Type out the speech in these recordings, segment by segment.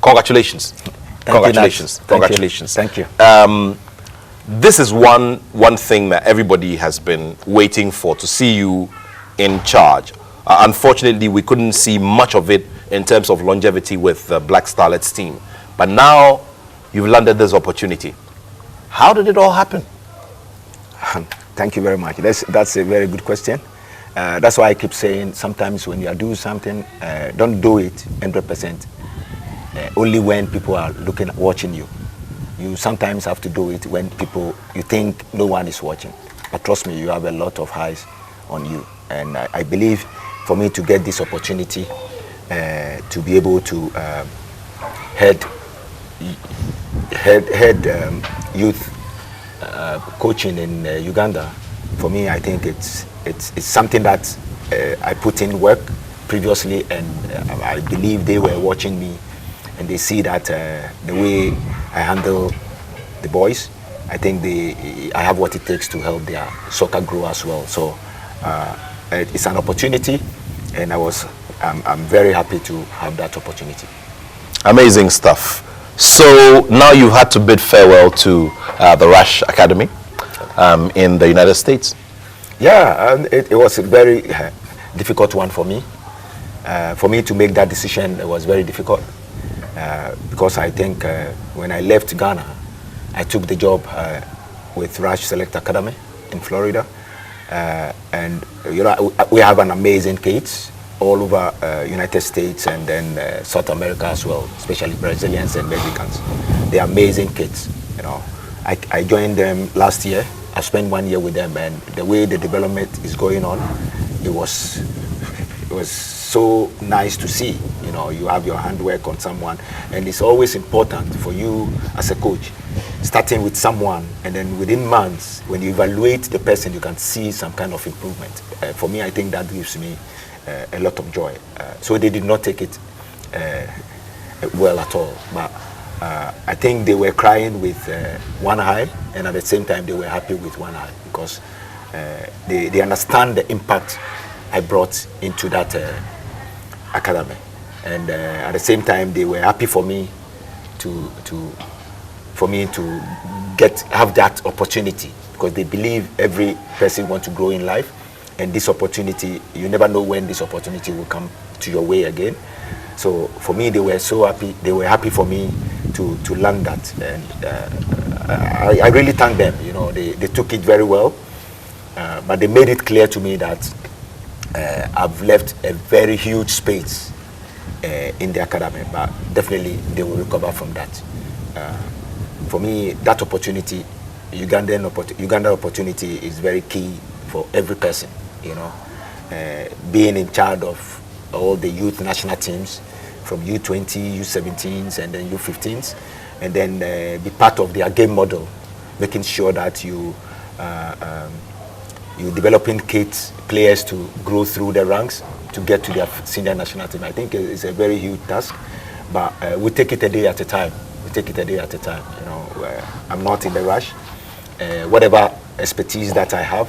Congratulations. Congratulations. Congratulations. Thank you. This is one thing that everybody has been waiting for, to see you in charge. Unfortunately, we couldn't see much of it in terms of longevity with the Black Starlets team. But now you've landed this opportunity. How did it all happen? Thank you very much. That's a very good question. That's why I keep saying, sometimes when you are doing something, don't do it 100%. Only when people are watching you. You sometimes have to do it when you think no one is watching. But trust me, you have a lot of eyes on you. And I believe for me to get this opportunity to be able to head youth coaching in Uganda, for me, I think it's something that I put in work previously, and I believe they were watching me, and they see that the way I handle the boys, I think I have what it takes to help their soccer grow as well. So it's an opportunity, and I'm very happy to have that opportunity. Amazing stuff. So now you've had to bid farewell to the Rush Academy in the United States. Yeah, it was a very difficult one for me. For me to make that decision, it was very difficult. Because I think when I left Ghana, I took the job with Rush Select Academy in Florida, and we have an amazing kids all over United States and then South America as well, especially Brazilians and Mexicans. They're amazing kids. I joined them last year. I spent 1 year with them, and the way the development is going on, it was so nice to see. You have your handwork on someone, and it's always important for you as a coach, starting with someone, and then within months, when you evaluate the person, you can see some kind of improvement. For me, I think that gives me a lot of joy. So they did not take it well at all, but I think they were crying with one eye, and at the same time they were happy with one eye, because they understand the impact I brought into that academy, and at the same time they were happy for me to have that opportunity, because they believe every person wants to grow in life, and this opportunity, you never know when this opportunity will come to your way again. So for me, they were so happy. They were happy for me to learn that, and I really thank them. They took it very well, but they made it clear to me that I've left a very huge space in the academy, but definitely they will recover from that. For me, that opportunity, Uganda opportunity, is very key for every person. Being in charge of all the youth national teams, from U20, U17s, and then U15s, and then be part of their game model, making sure that you developing kids, players to grow through the ranks to get to their senior national team. I think it's a very huge task, but we take it a day at a time. I'm not in the rush. Whatever expertise that I have,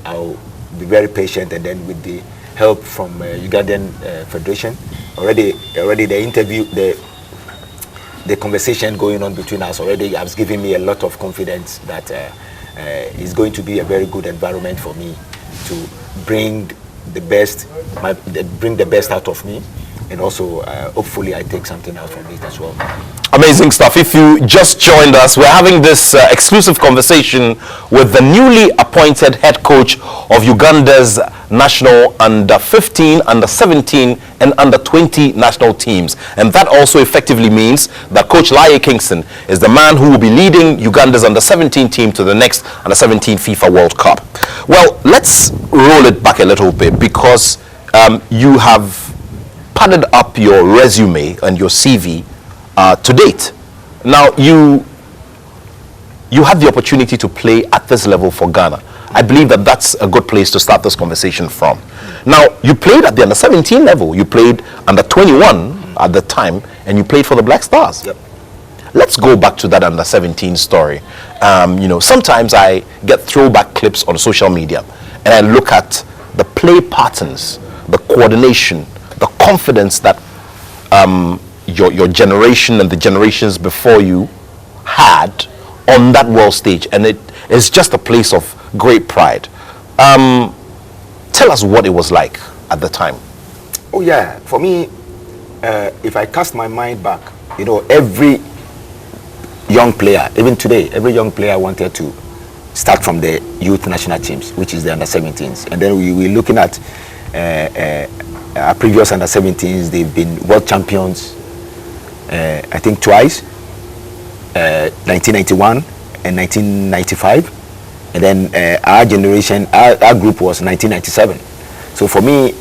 I'll be very patient, and then with the help from Ugandan Federation, already the interview, the conversation going on between us already has given me a lot of confidence that it's going to be a very good environment for me to bring the best out of me, and also hopefully I take something out from it as well. Amazing stuff. If you just joined us, we're having this exclusive conversation with the newly appointed head coach of Uganda's national under-15, under-17, and under-20 national teams. And that also effectively means that Coach Laryea Kingston is the man who will be leading Uganda's under-17 team to the next under-17 FIFA World Cup. Well, let's roll it back a little bit, because you have padded up your resume and your CV to date. Now, you had the opportunity to play at this level for Ghana. I believe that that's a good place to start this conversation from. Now, you played at the under-17 level. You played under-21 at the time, and you played for the Black Stars. Yep. Let's go back to that under-17 story. Sometimes I get throwback clips on social media, and I look at the play patterns, the coordination, the confidence that your generation and the generations before you had on that world stage, and it is just a place of great pride. Tell us what it was like at the time. Oh yeah, for me, if I cast my mind back, you know, every young player, even today, every young player wanted to start from the youth national teams, which is the under-17s. And then we were looking at our previous under-17s. They've been world champions, I think twice, 1991 and 1995. And then our generation, our group was 1997. So for me,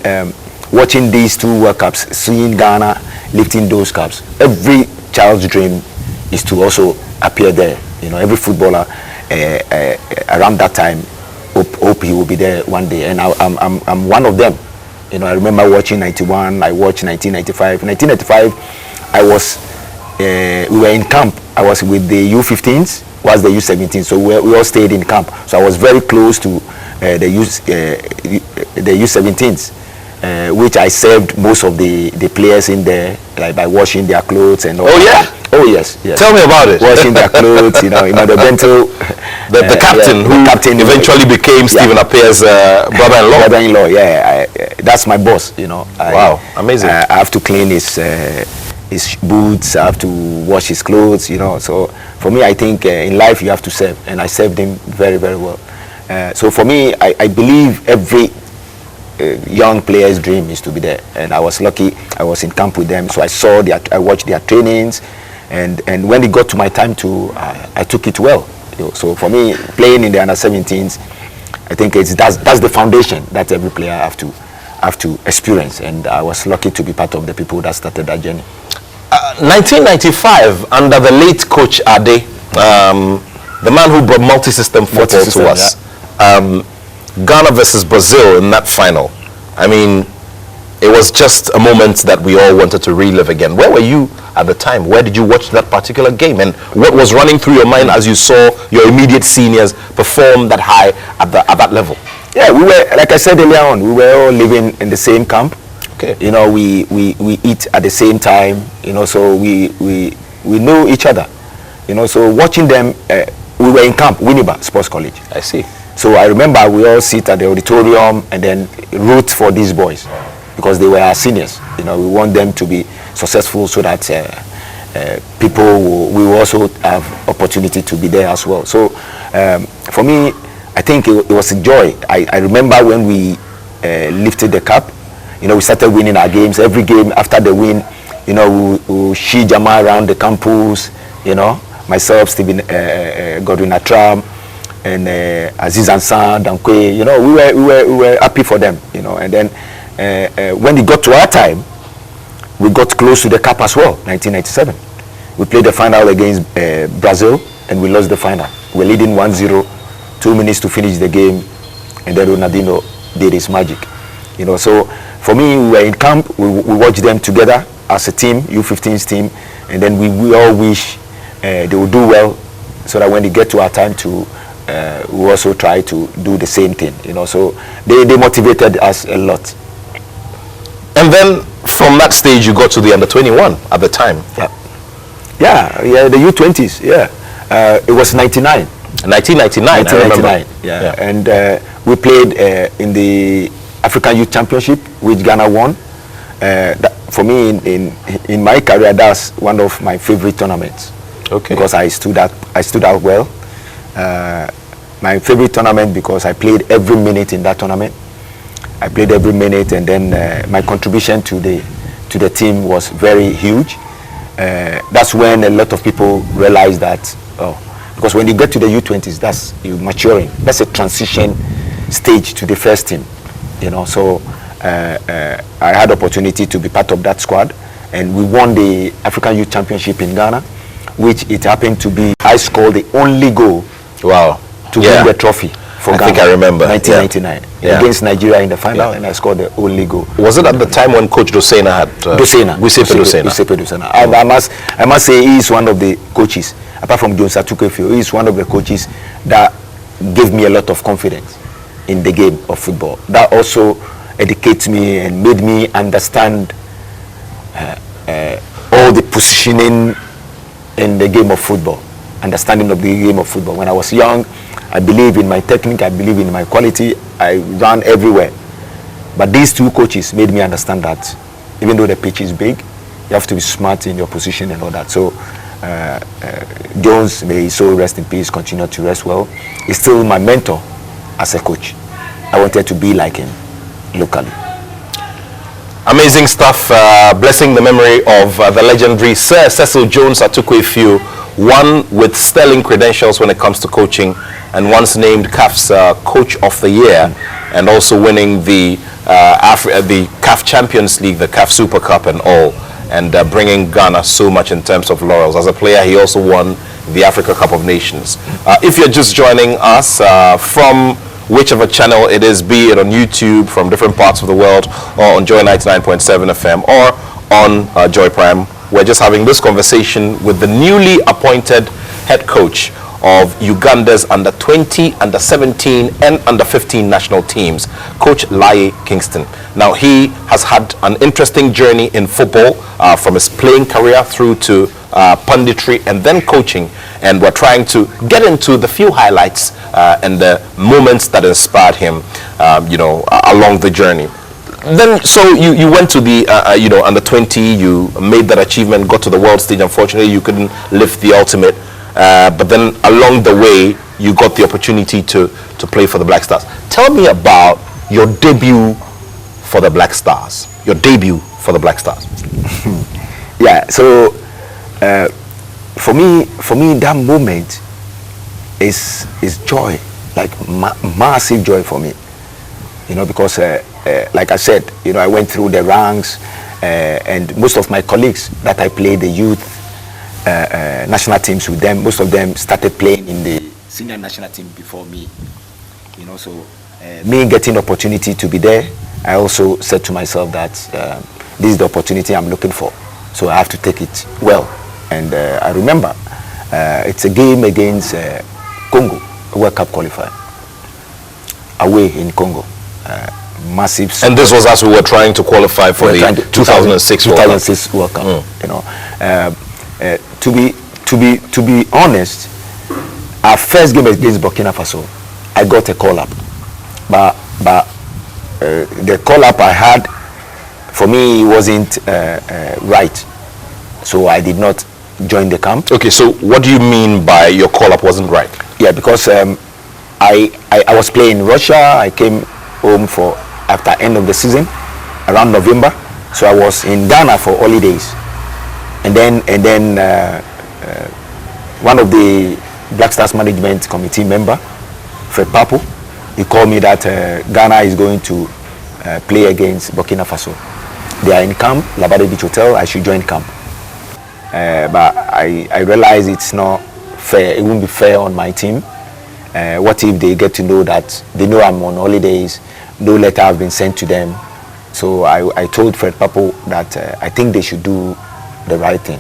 watching these two World Cups, seeing Ghana lifting those cups, every child's dream is to also appear there. You know, every footballer around that time hope he will be there one day, and I'm one of them. You know, I remember watching 91. I watched 1995. 1995, I was we were in camp. I was with the U15s, was the U17s, so we all stayed in camp. So I was very close to the U17s. Which I served most of the players in there, like by washing their clothes and all. Oh yeah? Oh yes, yes. Tell me about it. Washing their clothes, you know, the Bento, the captain, who eventually became Stephen Appiah's brother-in-law. Brother-in-law, yeah. That's my boss, you know. Wow, amazing. I have to clean his boots. I have to wash his clothes, you know. So for me, I think in life you have to serve, and I served him very, very well. So for me, I believe every young players' dream is to be there, and I was lucky. I was in camp with them, so I watched their trainings, and when it got to my time to, I took it well. You know, so for me, playing in the under-17s, I think that's the foundation that every player have to experience, and I was lucky to be part of the people that started that journey. 1995, under the late coach Ade, the man who brought multi-system football to us. Yeah. Ghana versus Brazil in that final. I mean, it was just a moment that we all wanted to relive again. Where were you at the time? Where did you watch that particular game? And what was running through your mind as you saw your immediate seniors perform that high at that level? Yeah, we were, like I said earlier on, we were all living in the same camp. Okay. You know, we eat at the same time, you know, so we know each other. You know, so watching them, we were in camp, Winneba Sports College. I see. So I remember we all sit at the auditorium and then root for these boys because they were our seniors. You know, we want them to be successful so that we will also have opportunity to be there as well. So for me, I think it was a joy. I remember when we lifted the cup. You know, we started winning our games. Every game after the win, you know, we shi jama around the campus. You know, myself, Stephen, Godwin Atram, and Aziz Ansah, Dankwe, you know, we were happy for them, you know. And then when it got to our time, we got close to the cup as well. 1997, we played the final against Brazil, and we lost the final. We were leading 1-0, 2 minutes to finish the game, and then Ronaldinho did his magic, you know. So for me, we were in camp. We watched them together as a team, U15's team, and then we all wish they would do well, so that when they get to our time to we also try to do the same thing, you know. So they motivated us a lot. And then from that stage, you got to the under-21 at the time. Yeah, the U20s. Yeah, it was 99. 1999. 1999. Yeah, and we played in the African Youth Championship, which Ghana won. For me, in my career, that's one of my favorite tournaments. Okay. Because I stood out well. My favorite tournament because I played every minute in that tournament. I played every minute, and then my contribution to the team was very huge. That's when a lot of people realized that, because when you get to the U20s, that's you maturing. That's a transition stage to the first team, you know. So I had opportunity to be part of that squad, and we won the African Youth Championship in Ghana, which it happened to be I scored the only goal. Wow. To win the trophy for Ghana. I think I remember. 1999 against Nigeria in the final, and I scored the only goal. Was it at the time when Coach Dosena had? Giuseppe Dosena. I must say he is one of the coaches, apart from John Satukefio, he is one of the coaches that gave me a lot of confidence in the game of football. That also educates me and made me understand all all the positioning in the game of football, understanding of the game of football. When I was young, I believe in my technique, I believe in my quality, I ran everywhere. But these two coaches made me understand that even though the pitch is big, you have to be smart in your position and all that. So Jones, may he so rest in peace, continue to rest well, is still my mentor as a coach. I wanted to be like him locally. Amazing stuff. Blessing the memory of the legendary Sir Cecil Jones Atukwe, one with sterling credentials when it comes to coaching, and once named CAF's Coach of the Year, and also winning the CAF Champions League, the CAF Super Cup and all, and bringing Ghana so much in terms of laurels. As a player, he also won the Africa Cup of Nations. If you're just joining us from whichever channel it is, be it on YouTube from different parts of the world, or on Joy 99.7 FM, or on Joy Prime, we're just having this conversation with the newly appointed head coach of Uganda's under-20, under-17 and under-15 national teams, Coach Laryea Kingston. Now, he has had an interesting journey in football from his playing career through to punditry and then coaching, and we're trying to get into the few highlights and the moments that inspired him, along the journey. Then, so you went to the under-20, you made that achievement, got to the world stage. Unfortunately, you couldn't lift the ultimate, but then along the way, you got the opportunity to play for the Black Stars. Tell me about your debut for the Black Stars. Your debut for the Black Stars. Yeah. So for me, that moment is joy, like massive joy for me. Because like I said, I went through the ranks, and most of my colleagues that I played the youth national teams with them, most of them started playing in the senior national team before me. So me getting the opportunity to be there, I also said to myself that this is the opportunity I'm looking for, so I have to take it well. And I remember it's a game against Congo, a World Cup qualifier, away in Congo. Massive. And this was as we were trying to qualify for the 2006 World Cup. To be honest, our first game against Burkina Faso, I got a call up, but the call up I had, for me, wasn't right, so I did not join the camp. Okay, so what do you mean by your call up wasn't right? Yeah, because I was playing in Russia. I came home after end of the season, around November, so I was in Ghana for holidays, and then one of the Black Stars management committee member, Fred Papu, he called me that Ghana is going to play against Burkina Faso. They are in camp, Labade Beach Hotel. I should join camp, but I realized it's not fair. It won't be fair on my team. What if they get to know that they know I'm on holidays, no letter have been sent to them? So I told Fred Papo that I think they should do the right thing,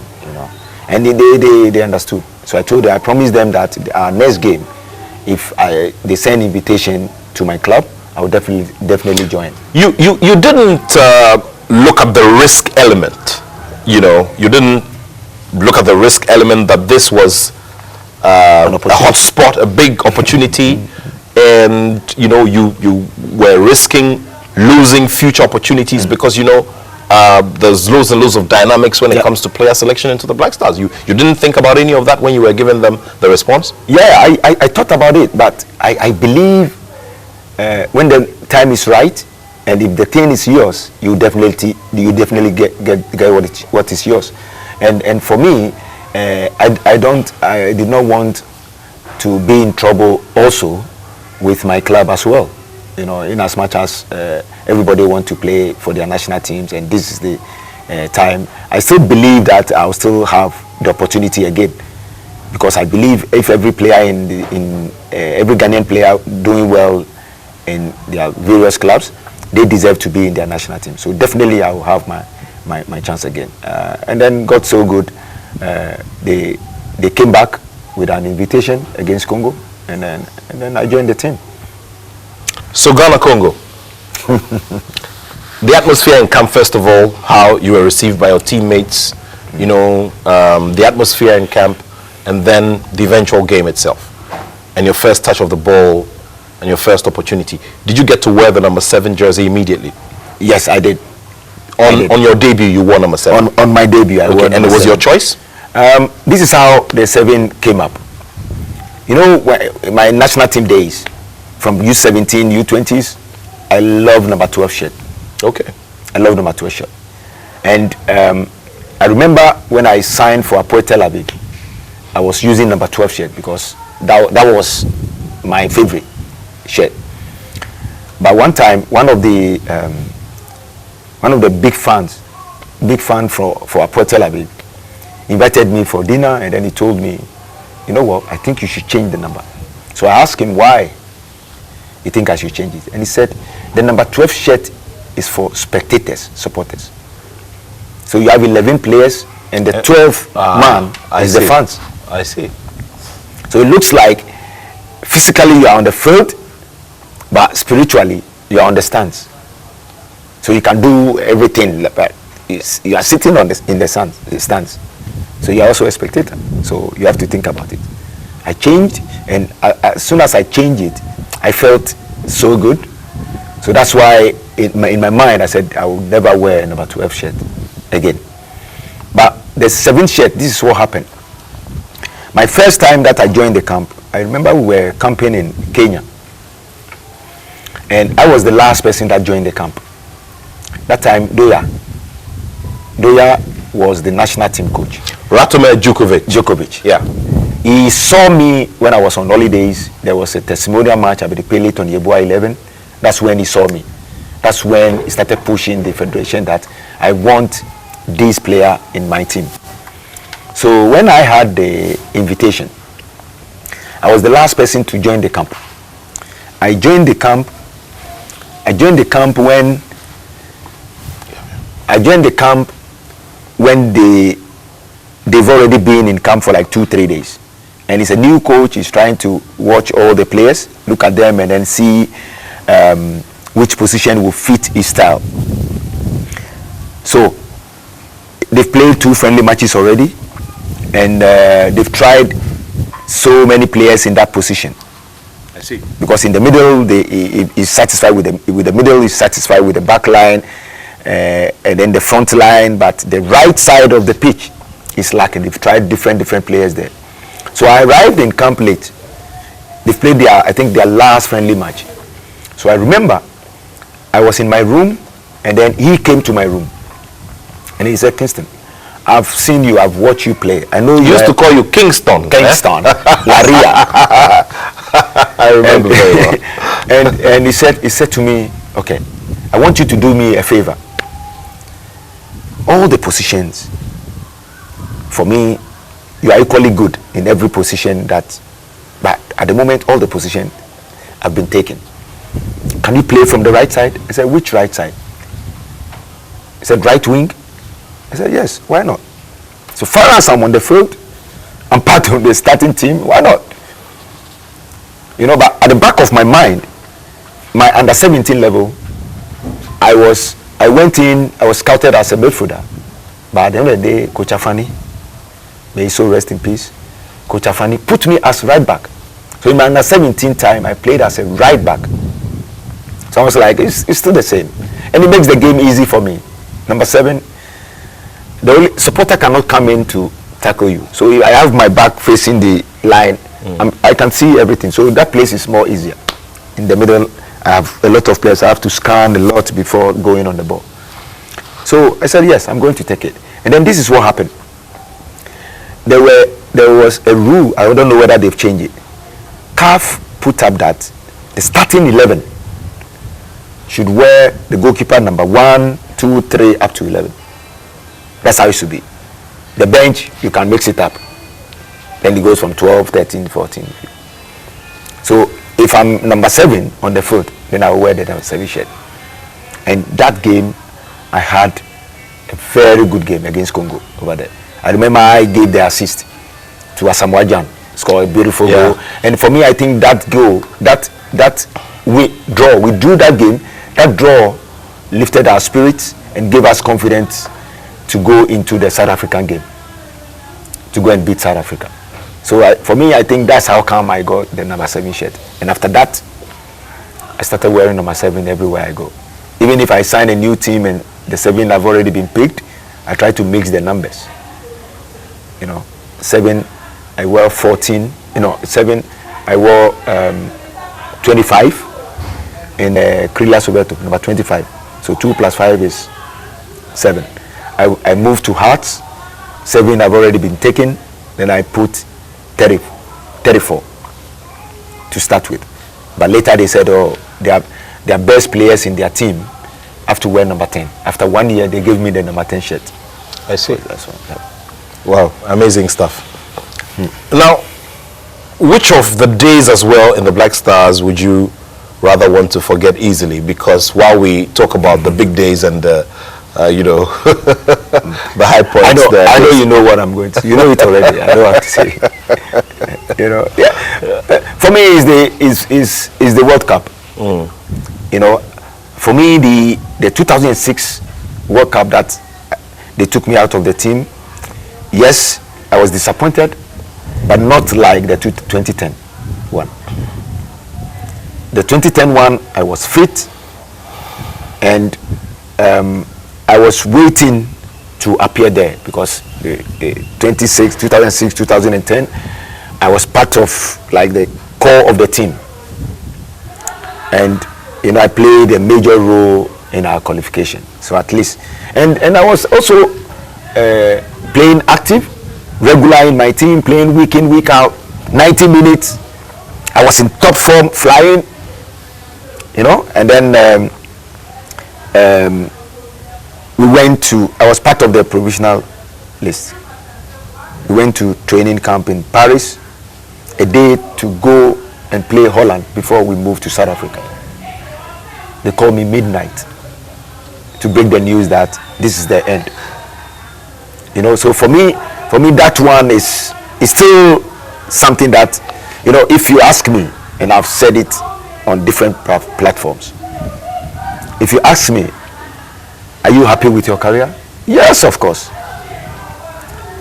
and they understood. So I promised them that our next game, if they send invitation to my club, I will definitely join. You didn't look at the risk element, you didn't look at the risk element that this was a hot spot, a big opportunity, and you were risking losing future opportunities because there's loads and loads of dynamics when it comes to player selection into the Black Stars. You didn't think about any of that when you were giving them the response? Yeah, I thought about it, but I believe when the time is right, and if the thing is yours, you definitely get what is yours. And for me, I did not want to be in trouble also with my club as well. In as much as everybody want to play for their national teams, and this is the time, I still believe that I'll still have the opportunity again, because I believe if every player every Ghanaian player doing well in their various clubs, they deserve to be in their national team. So definitely I will have my chance again. And then got so good, they came back with an invitation against Congo, and then I joined the team. So Ghana, Congo. The atmosphere in camp, first of all, how you were received by your teammates, you know, the atmosphere in camp, and then the eventual game itself, and your first touch of the ball, and your first opportunity. Did you get to wear the number 7 jersey immediately? Yes, I did. On your debut, you wore number 7? On my debut, I wore number 7. And it was your choice? This is how the 7 came up. You know, in my national team days, from U17, U20s, I love number 12 shirt. Okay. I love number 12 shirt. And I remember when I signed for Apoel Tel Aviv, I was using number 12 shirt because that was my favorite shirt. But one time, one of the big fan for Apoel Tel Aviv invited me for dinner, and then he told me, you know what, I think you should change the number. So I asked him why you think I should change it, and he said the number 12 shirt is for spectators, supporters. So you have 11 players, and the 12th man is the fans. I see. So it looks like physically you are on the field, but spiritually you are on the stands. So you can do everything, but you are sitting in the stands. So you are also a spectator. So you have to think about it. I changed, and as soon as I changed it, I felt so good. So that's why in my mind I said I will never wear a number 12 shirt again. But the 7th shirt, this is what happened. My first time that I joined the camp, I remember we were camping in Kenya, and I was the last person that joined the camp. That time, Doya was the national team coach. Ratomir Djokovic, yeah. He saw me when I was on holidays. There was a testimonial match at the Pelit on Yeboah 11. That's when he saw me. That's when he started pushing the federation that I want this player in my team. So when I had the invitation, I was the last person to join the camp. I joined the camp when they've already been in camp for like 2-3 days, and it's a new coach. He's trying to watch all the players, look at them, and then see which position will fit his style. So they've played 2 friendly matches already, and they've tried so many players in that position. I see. Because in the middle, he's satisfied with the middle, he's satisfied with the back line, and then the front line, but the right side of the pitch is lacking. They've tried different players there. So I arrived in camp late. They've played their last friendly match. So I remember I was in my room, and then he came to my room, and he said, Kingston, I've seen you, I've watched you play. I know you used to call you Kingston. Laryea. I remember very well. And he said to me, okay, I want you to do me a favor. All the positions, for me, you are equally good in every position but at the moment, all the positions have been taken. Can you play from the right side? I said, which right side? He said, right wing. I said, yes, why not? So far as I'm on the field, I'm part of the starting team, why not? You know, but at the back of my mind, my under 17 level, I was scouted as a midfielder. But at the end of the day, Coach Afani, may he so rest in peace, Coach Afani put me as right back. So in my under 17 time, I played as a right back. So I was like, it's still the same. And it makes the game easy for me. Number 7, the only supporter cannot come in to tackle you. So if I have my back facing the line, I can see everything. So that place is more easier. In the middle, I have a lot of players. I have to scan a lot before going on the ball. So I said, yes, I'm going to take it. And then this is what happened. There was a rule. I don't know whether they've changed it. CAF put up that the starting 11 should wear the goalkeeper number 1, 2, 3 up to 11. That's how it should be. The bench, you can mix it up. Then it goes from 12, 13, 14. So if I'm number 7 on the field, then I will wear the number 7 shirt. And that game, I had a very good game against Congo over there. I remember I gave the assist to Asamoah Gyan, scored a beautiful goal. And for me, I think that goal, we drew that game, that draw lifted our spirits and gave us confidence to go into the South African game, to go and beat South Africa. So for me, I think that's how come I got the number 7 shirt. And after that, I started wearing number 7 everywhere I go. Even if I sign a new team and the 7 have already been picked, I try to mix the numbers. 7, I wore 14. 7, I wore 25 in Krila Soweto, number 25. So 2 plus 5 is 7. I moved to Hearts. 7 have already been taken. Then I put 34 to start with. But later they said, oh, their best players in their team have to wear number 10. After 1 year, they gave me the number 10 shirt. I see. So that's one. Yeah. Wow, amazing stuff. Now, which of the days as well in the Black Stars would you rather want to forget easily? Because while we talk about the big days and the the high points, I know you know what I'm going to. You know it already. I don't have to say. For me, is the World Cup. For me, the 2006 World Cup that they took me out of the team. Yes, I was disappointed, but not like the 2010 one. The 2010 one, I was fit, and I was waiting to appear there because the 2006, 2010, I was part of like the core of the team, and I played a major role in our qualification. So at least, and I was also playing active, regular in my team, playing week in, week out, 90 minutes. I was in top form, flying, and then I was part of the provisional list. We went to training camp in Paris, a day to go and play Holland before we moved to South Africa. They called me midnight to break the news that this is the end. So for me that one is still something that, if you ask me, and I've said it on different platforms, if you ask me, are you happy with your career? Yes, of course.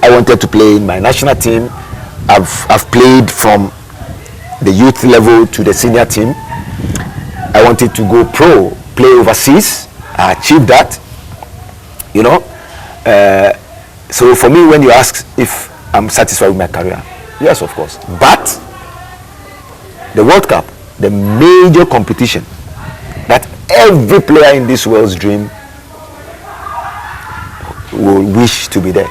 I wanted to play in my national team. I've played from the youth level to the senior team. I wanted to go pro, play overseas. I achieved that. So for me, when you ask if I'm satisfied with my career, yes, of course. But the World Cup, the major competition that every player in this world's dream will wish to be there.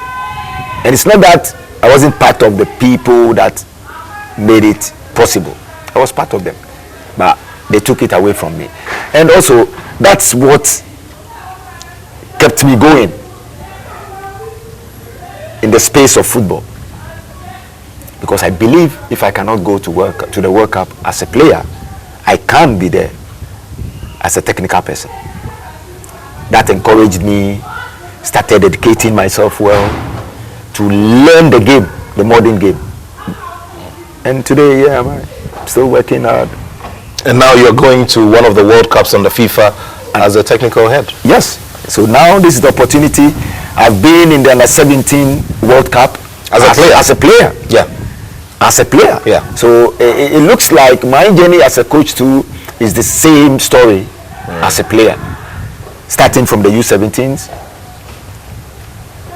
And it's not that I wasn't part of the people that made it possible. I was part of them, but they took it away from me. And also, that's what kept me going in the space of football, because I believe if I cannot go to the World Cup as a player, I can be there as a technical person. That encouraged me, started dedicating myself well to learn the game, the modern game. And today, I'm still working hard. And now you're going to one of the World Cups on the FIFA as a technical head. Yes. So now this is the opportunity. I've been in the Under-17 World Cup as a player. Yeah. As a player. Yeah. So it looks like my journey as a coach too is the same story as a player. Starting from the U17s,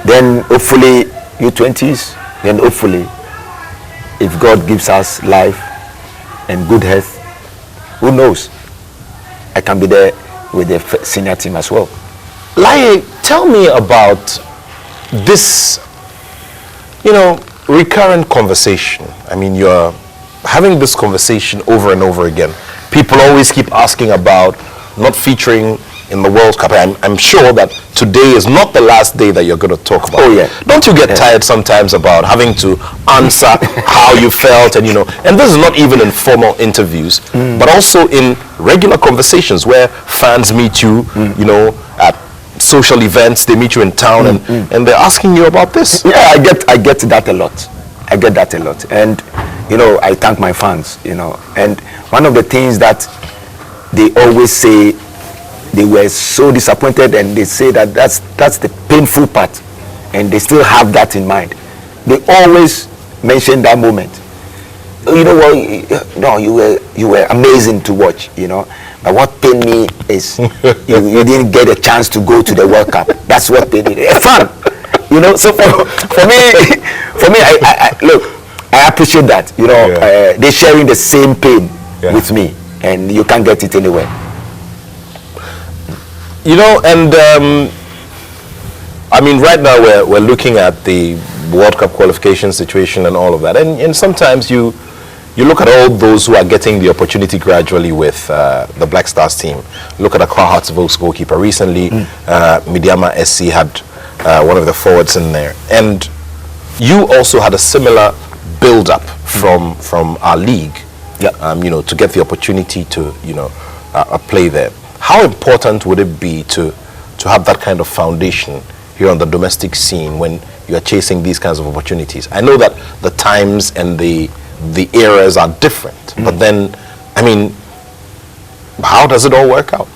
then hopefully U20s, then hopefully, if God gives us life and good health, who knows? I can be there with the senior team as well. Laryea, tell me about this, recurrent conversation. I mean, you're having this conversation over and over again. People always keep asking about not featuring in the World Cup. I'm sure that today is not the last day that you're going to talk about. Oh yeah. Don't you get tired sometimes about having to answer how you felt and and this is not even in formal interviews, but also in regular conversations where fans meet you, at social events, they meet you in town and they're asking you about this. Yeah, I get that a lot. I get that a lot. And I thank my fans, and one of the things that they always say, they were so disappointed, and they say that's the painful part and they still have that in mind. They always mention that moment. You know what? No, you were amazing to watch. You know, but what pained me is you didn't get a chance to go to the World Cup. That's what pained me. It's fun, you know. So for me, I look, I appreciate that. You know, they're sharing the same pain with me, and you can't get it anywhere. You know, and I mean, right now we're looking at the World Cup qualification situation and all of that, and sometimes you look at all those who are getting the opportunity gradually with the Black Stars team. Look at Accra Hearts Volks goalkeeper. Recently, Midiama SC had one of the forwards in there, and you also had a similar build-up from our league. You know, to get the opportunity to play there. How important would it be to have that kind of foundation here on the domestic scene when you are chasing these kinds of opportunities? I know that the times and the eras are different, but then, I mean, how does it all work out?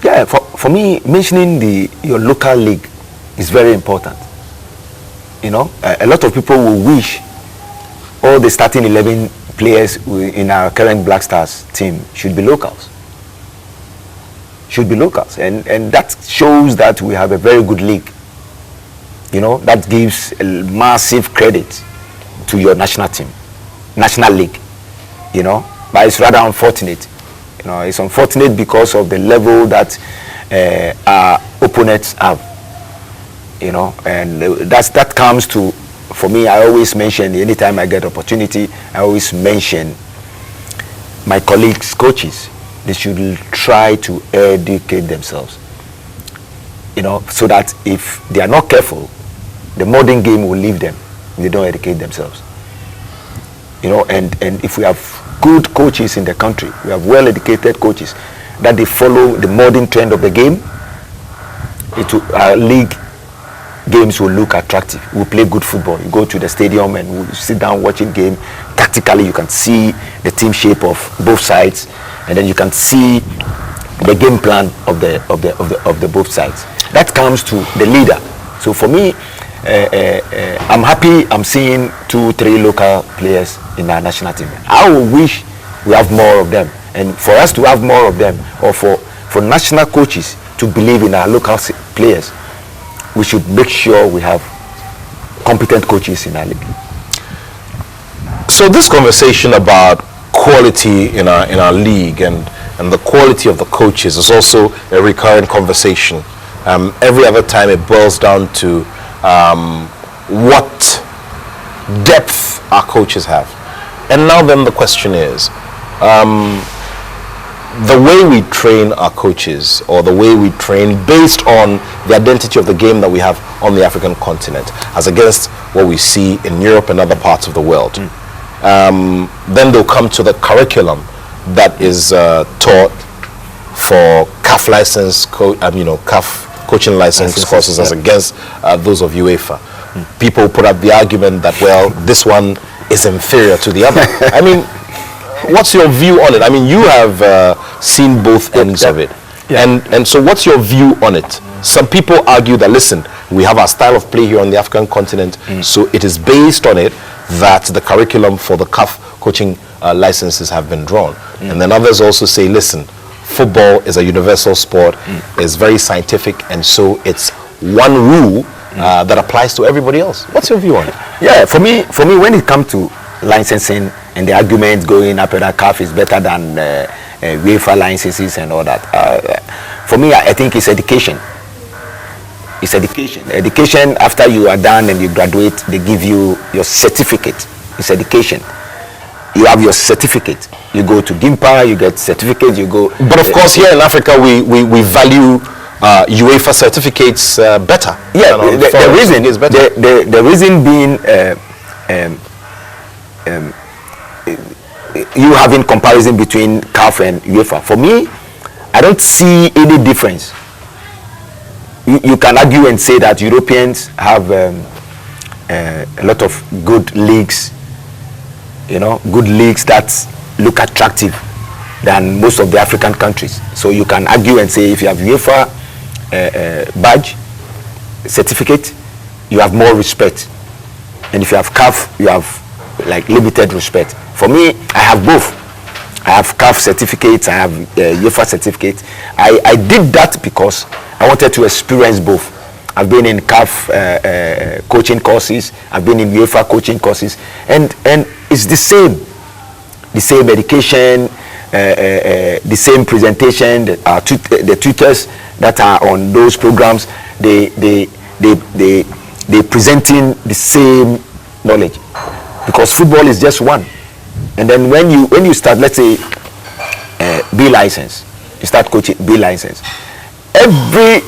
Yeah, for me, mentioning your local league is very important. You know, a lot of people will wish all the starting 11 players in our current Black Stars team should be locals. And that shows that we have a very good league. You know, that gives a massive credit to your national team, national league. You know, but it's rather unfortunate. You know, it's unfortunate because of the level that our opponents have. You know, and that comes to, for me, I always mention, anytime I get opportunity, I always mention my colleagues, coaches. They should try to educate themselves, you know, so that if they are not careful, the modern game will leave them if they don't educate themselves. You know, and if we have good coaches in the country, we have well-educated coaches, that they follow the modern trend of the game, our league games will look attractive. We'll play good football. You go to the stadium and we'll sit down watching game. Tactically, you can see the team shape of both sides, and then you can see the game plan of the both sides. That comes to the leader. So for me, I'm happy I'm seeing 2-3 local players in our national team. I would wish we have more of them, and for us to have more of them, or for national coaches to believe in our local players, we should make sure we have competent coaches in our league. So this conversation about quality in our league and the quality of the coaches is also a recurrent conversation. Every other time it boils down to what depth our coaches have. And now then the question is, the way we train our coaches, or the way we train based on the identity of the game that we have on the African continent, as against what we see in Europe and other parts of the world. Then they'll come to the curriculum that is taught for CAF license, CAF coaching license courses, as against those of UEFA. People put up the argument that, well, this one is inferior to the other. I mean, what's your view on it? I mean, you have seen both ends of it. And so what's your view on it? Some people argue that, listen, we have our style of play here on the African continent, so it is based on it that the curriculum for the CAF coaching licenses have been drawn. And then others also say, listen, football is a universal sport, it's very scientific, and so it's one rule that applies to everybody else. What's your view on it? Yeah, for me, when it comes to licensing and the argument going up that CAF is better than UEFA licenses and all that, for me, I think it's education. It's education. Education, after you are done and you graduate, they give you your certificate. It's education. You have your certificate. You go to GIMPA, you get certificate, you go... But of course, here in Africa, we value UEFA certificates better. Yeah, the reason is better. The reason being you having comparison between CAF and UEFA. For me, I don't see any difference. You can argue and say that Europeans have a lot of good leagues, good leagues that look attractive than most of the African countries. So you can argue and say if you have UEFA badge, certificate, you have more respect. And if you have CAF, you have like limited respect. For me, I have both. I have CAF certificates, I have UEFA certificates. I did that because I wanted to experience both. I've been in CAF coaching courses, I've been in UEFA coaching courses, and it's the same education, the same presentation. The tutors that are on those programs, they presenting the same knowledge, because football is just one. And then when you start, let's say B license, you start coaching B license, every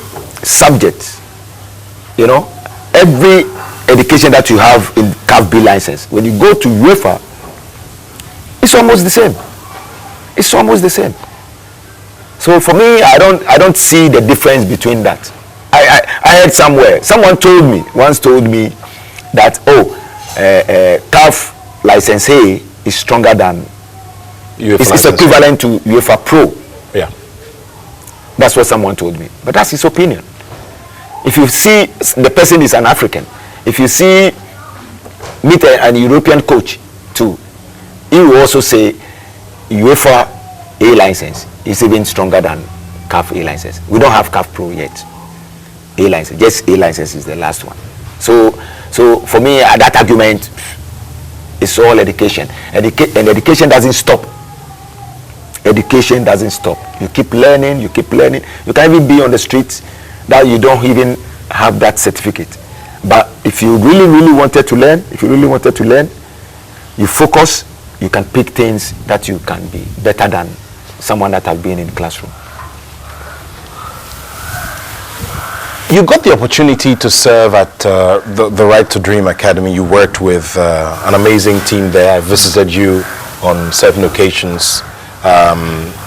subject, you know, every education that you have in CAF B license, when you go to UEFA, it's almost the same. It's almost the same. So for me, I don't see the difference between that. I heard somewhere, someone once told me that CAF license A is stronger than UEFA. It's equivalent to UEFA Pro. Yeah. That's what someone told me. But that's his opinion. If you see the person is an African, if you meet an European coach too, he will also say UEFA A license is even stronger than CAF A license. We don't have CAF Pro yet. A license, just A license is the last one. So for me, that argument is all education. And education doesn't stop. Education doesn't stop. You keep learning, you keep learning. You can even be on the streets that you don't even have that certificate. But if you really wanted to learn, you focus, you can pick things that you can be better than someone that has been in the classroom. You got the opportunity to serve at the Right to Dream Academy. You worked with an amazing team there. I visited you on certain occasions.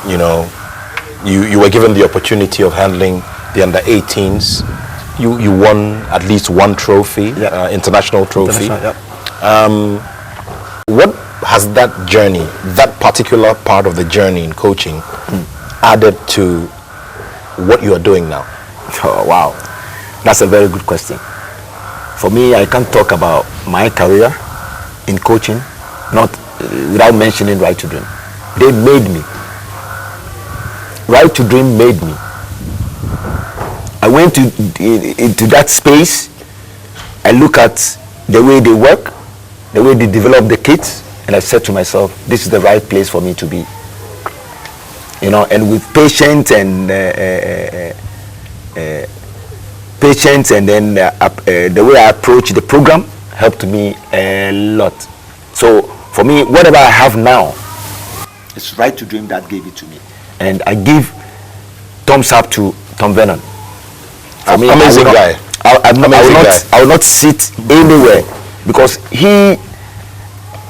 You know, you were given the opportunity of handling the under-18s. You won at least one trophy, yeah. International trophy. Yeah. What has that journey, that particular part of the journey in coaching, added to what you are doing now? Oh, wow. That's a very good question. For me, I can't talk about my career in coaching without mentioning Right to Dream. They made me. Right to Dream made me. I went into that space. I look at the way they work, the way they develop the kids, and I said to myself, this is the right place for me to be. You know, and with patience and then the way I approach the program helped me a lot. So for me, whatever I have now, it's Right to Dream that gave it to me. And I give thumbs up to Tom Vernon. For me, amazing guy. I will not sit anywhere, because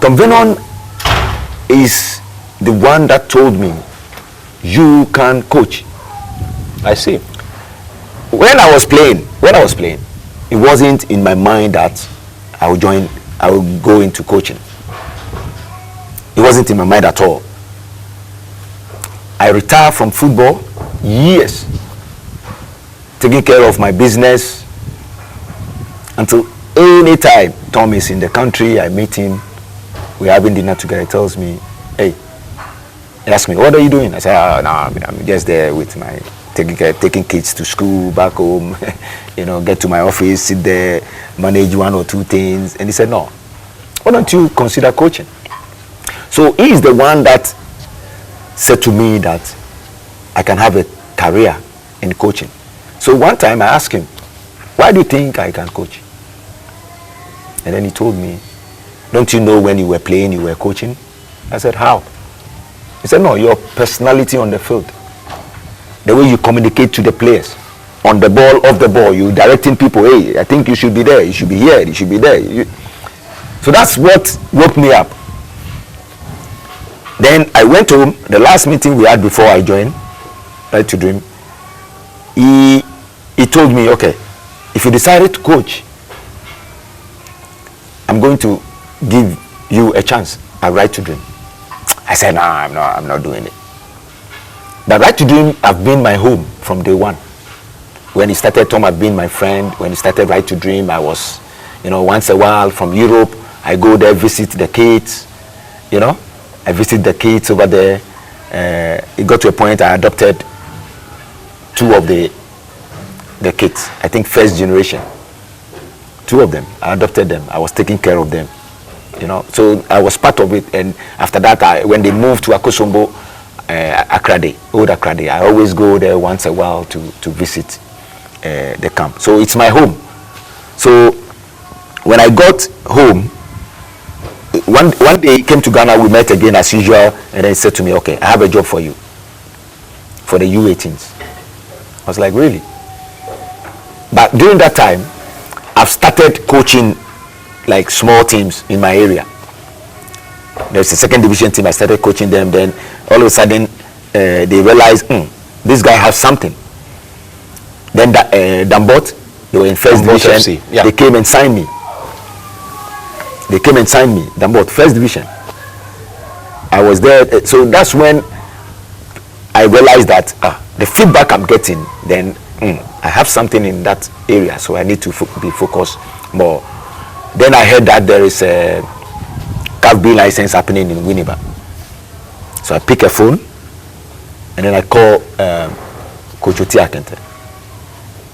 Tom Vernon is the one that told me, you can coach. I see. When I was playing, it wasn't in my mind that I would go into coaching. It wasn't in my mind at all. I retired from football years, taking care of my business, until any time Tom is in the country, I meet him, we're having dinner together. He tells me, hey, he asks me, what are you doing? I say, no, I'm just there with my taking kids to school, back home, you know, get to my office, sit there, manage one or two things. And he said, no, why don't you consider coaching? So he is the one that said to me that I can have a career in coaching. So one time I asked him, why do you think I can coach? And then he told me, don't you know when you were playing, you were coaching? I said, how? He said, no, your personality on the field, the way you communicate to the players, on the ball, off the ball, you directing people, hey, I think you should be there, you should be here, you should be there. So that's what woke me up. Then I went home, the last meeting we had before I joined Right to Dream, he told me, okay, if you decided to coach, I'm going to give you a chance at Right to Dream. I said, no, I'm not doing it. But Right to Dream have been my home from day one. when he started, Tom had been my friend. When he started Right to Dream, I was, once a while from Europe, I go there, visit the kids, I visit the kids over there. It got to a point I adopted 2 of the kids, I think first generation. 2 of them, I adopted them. I was taking care of them, So I was part of it. And after that, when they moved to Akosombo, Akrade, old Akrade, I always go there once a while to visit the camp. So it's my home. So when I got home, one day he came to Ghana, we met again as usual, and then he said to me, okay, I have a job for you, for the U18s. I was like, really? But during that time, I've started coaching like small teams in my area. There's a 2nd division team, I started coaching them, then all of a sudden they realized, this guy has something. Then Dambot, they were in 1st division, they came and signed me. Dambot, 1st division. I was there, so that's when I realized that the feedback I'm getting, then I have something in that area, so I need to be focused more. Then I heard that there is a CAF B license happening in Winneba. So I pick a phone, and then I call Coach Oti Akente.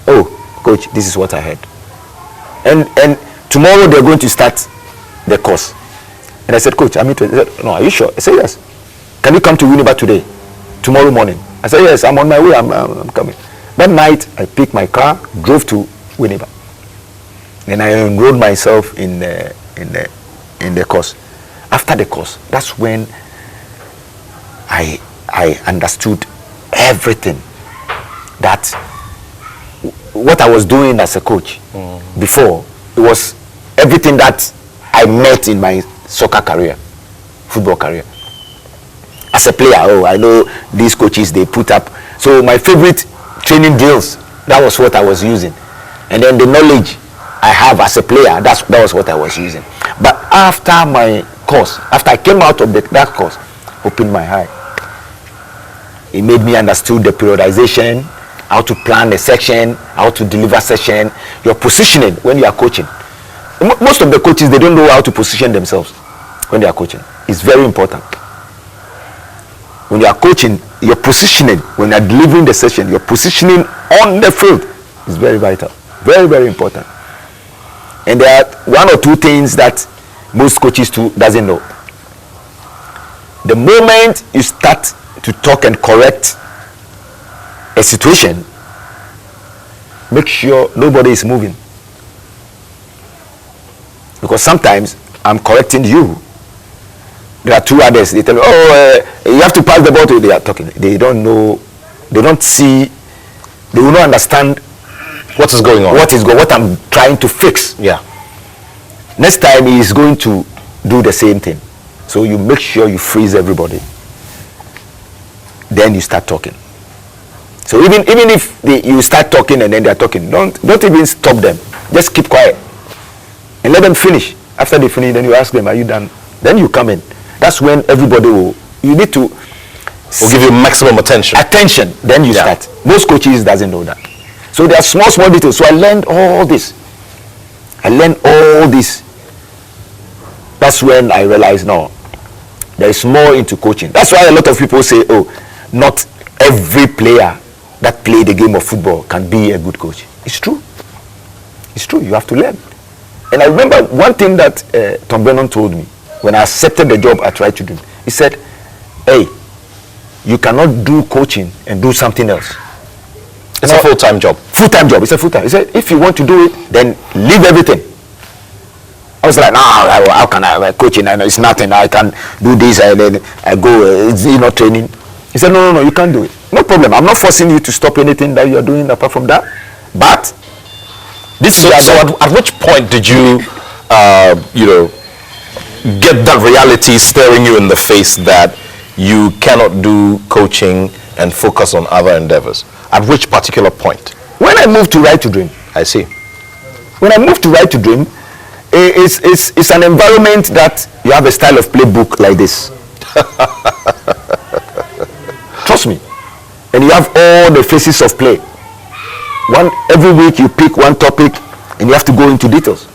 Oh, Coach, this is what I heard. And tomorrow they're going to start the course. And I said, Coach, I'm interested. He said, no, are you sure? I said, yes. Can you come to Winneba today? Tomorrow morning? I said, yes, I'm on my way, I'm coming. That night, I picked my car, drove to Winneba. And I enrolled myself in the course. After the course, that's when I understood everything. That what I was doing as a coach before, it was everything that I met in my soccer career, football career. As a player, I know these coaches, they put up. So my favorite training drills, that was what I was using. And then the knowledge I have as a player, that was what I was using. But after my course, after I came out of that course, opened my eye. It made me understood the periodization, how to plan a section, how to deliver session, your positioning when you are coaching. Most of the coaches, they don't know how to position themselves when they are coaching. It's very important. When you are coaching, your positioning, when you are delivering the session, your positioning on the field is very vital. Very, very important. And there are 1 or 2 things that most coaches too doesn't know. The moment you start to talk and correct a situation, make sure nobody is moving. Because sometimes I'm correcting you. There are 2 others. They tell me, you have to pass the ball to. They are talking. They don't know. They don't see. They will not understand what is going on. What I'm trying to fix. Yeah. Next time he is going to do the same thing. So you make sure you freeze everybody. Then you start talking. So even if you start talking and then they are talking, don't even stop them. Just keep quiet and let them finish. After they finish, then you ask them, "Are you done?" Then you come in. That's when everybody will. You need to. Will give you maximum attention. Then you start. Most coaches doesn't know that. So there are small details. So I learned all this. That's when I realized, no, there is more into coaching. That's why a lot of people say, not every player that play the game of football can be a good coach. It's true. You have to learn. And I remember one thing that Tom Brennan told me when I accepted the job at Right to Dream. He said, hey, you cannot do coaching and do something else. It's a full-time job. It's a full-time. He said, if you want to do it, then leave everything. I was like, no, how can I coaching? I know it's nothing. I can do this and then I go. It's not training. He said, no, you can't do it. No problem. I'm not forcing you to stop anything that you're doing apart from that. But this is at which point did you, get that reality staring you in the face that you cannot do coaching and focus on other endeavors? At which particular point? When I moved to Right to Dream. I see. When I moved to Right to Dream, it's an environment that you have a style of playbook like this. Trust me. And you have all the phases of play. every week you pick one topic and you have to go into details.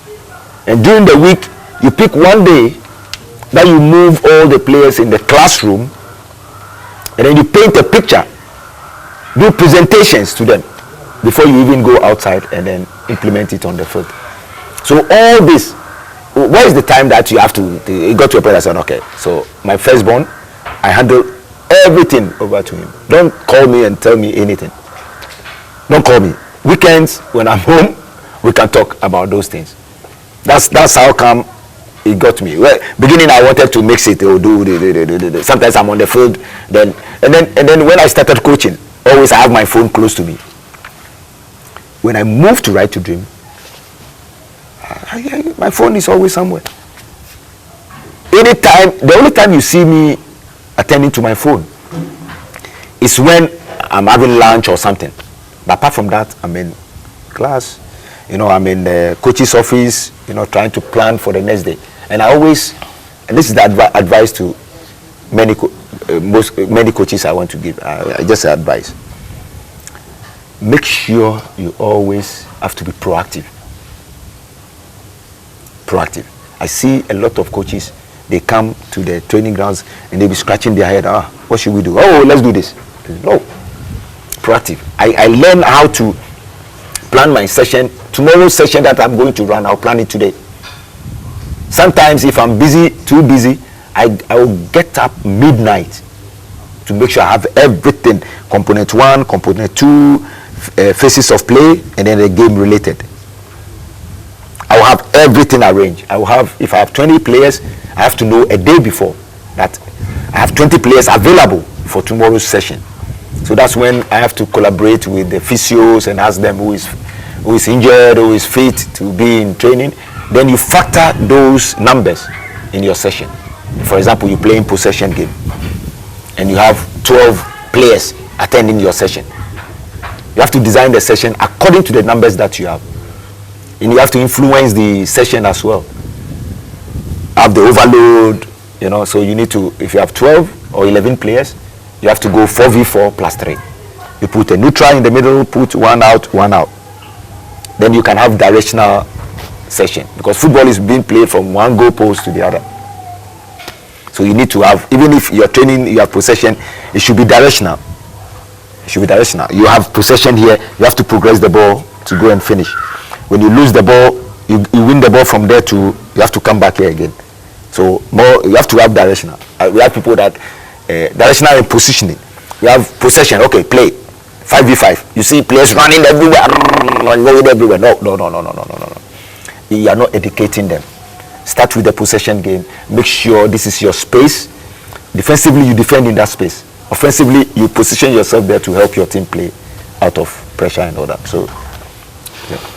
And during the week, you pick one day that you move all the players in the classroom, and then you paint a picture, do presentations to them before you even go outside and then implement it on the field. So all this, what is the time that you have to, you got to a point that said, okay, so my firstborn, I handle everything over to him. Don't call me and tell me anything. Don't call me. Weekends, when I'm home, we can talk about those things. That's how come it got me. Well, beginning I wanted to mix it, sometimes I'm on the field, and then when I started coaching, always I have my phone close to me. When I moved to Right to Dream, my phone is always somewhere. Anytime, the only time you see me attending to my phone is when I'm having lunch or something. But apart from that, I'm in class, I'm in the coach's office, trying to plan for the next day. And I always, and this is the advice to many coaches I want to give. I just advise. Make sure you always have to be proactive. Proactive. I see a lot of coaches, they come to the training grounds and they be scratching their head. What should we do? Oh, let's do this. No. Proactive. I learn how to plan my session. Tomorrow's session that I'm going to run, I'll plan it today. Sometimes if I'm too busy, I will get up midnight to make sure I have everything. Component 1, component 2, phases of play, and then the game related. I will have everything arranged. If I have 20 players, I have to know a day before that I have 20 players available for tomorrow's session. So that's when I have to collaborate with the physios and ask them who is injured, who is fit to be in training. Then you factor those numbers in your session. For example, you play in possession game and you have 12 players attending your session. You have to design the session according to the numbers that you have. And you have to influence the session as well. Have the overload, so you need to, if you have 12 or 11 players, you have to go 4v4 plus 3. You put a neutral in the middle, put one out. Then you can have directional session, because football is being played from one goal post to the other. So you need to have, even if you're training, you have possession, it should be directional. It should be directional. You have possession here, you have to progress the ball to go and finish. When you lose the ball, you win the ball from there to, you have to come back here again. So you have to have directional. We have people that, directional and positioning. We have possession, okay, play. 5v5. You see players running everywhere, going everywhere. No. You are not educating them. Start with the possession game. Make sure this is your space. Defensively, you defend in that space. Offensively, you position yourself there to help your team play out of pressure and all that. So, yeah.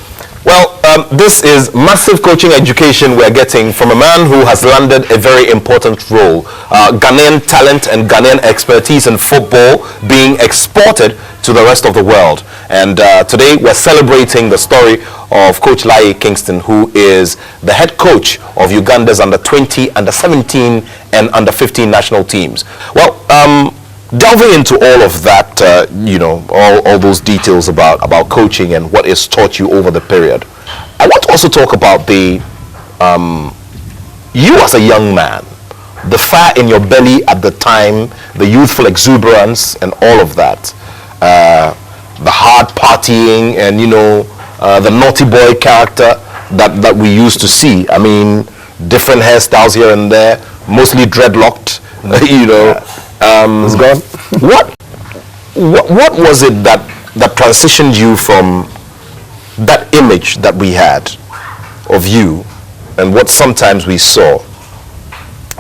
Well, this is massive coaching education we're getting from a man who has landed a very important role. Ghanaian talent and Ghanaian expertise in football being exported to the rest of the world. And today we're celebrating the story of Coach Laryea Kingston, who is the head coach of Uganda's under-20, under-17 and under-15 national teams. Well, delving into all of that, all those details about coaching and what is taught you over the period, I want to also talk about the you as a young man, the fire in your belly at the time, the youthful exuberance and all of that, the hard partying and the naughty boy character that we used to see. I mean, different hairstyles here and there, mostly dreadlocked. It's gone. What was it that transitioned you from that image that we had of you and what sometimes we saw,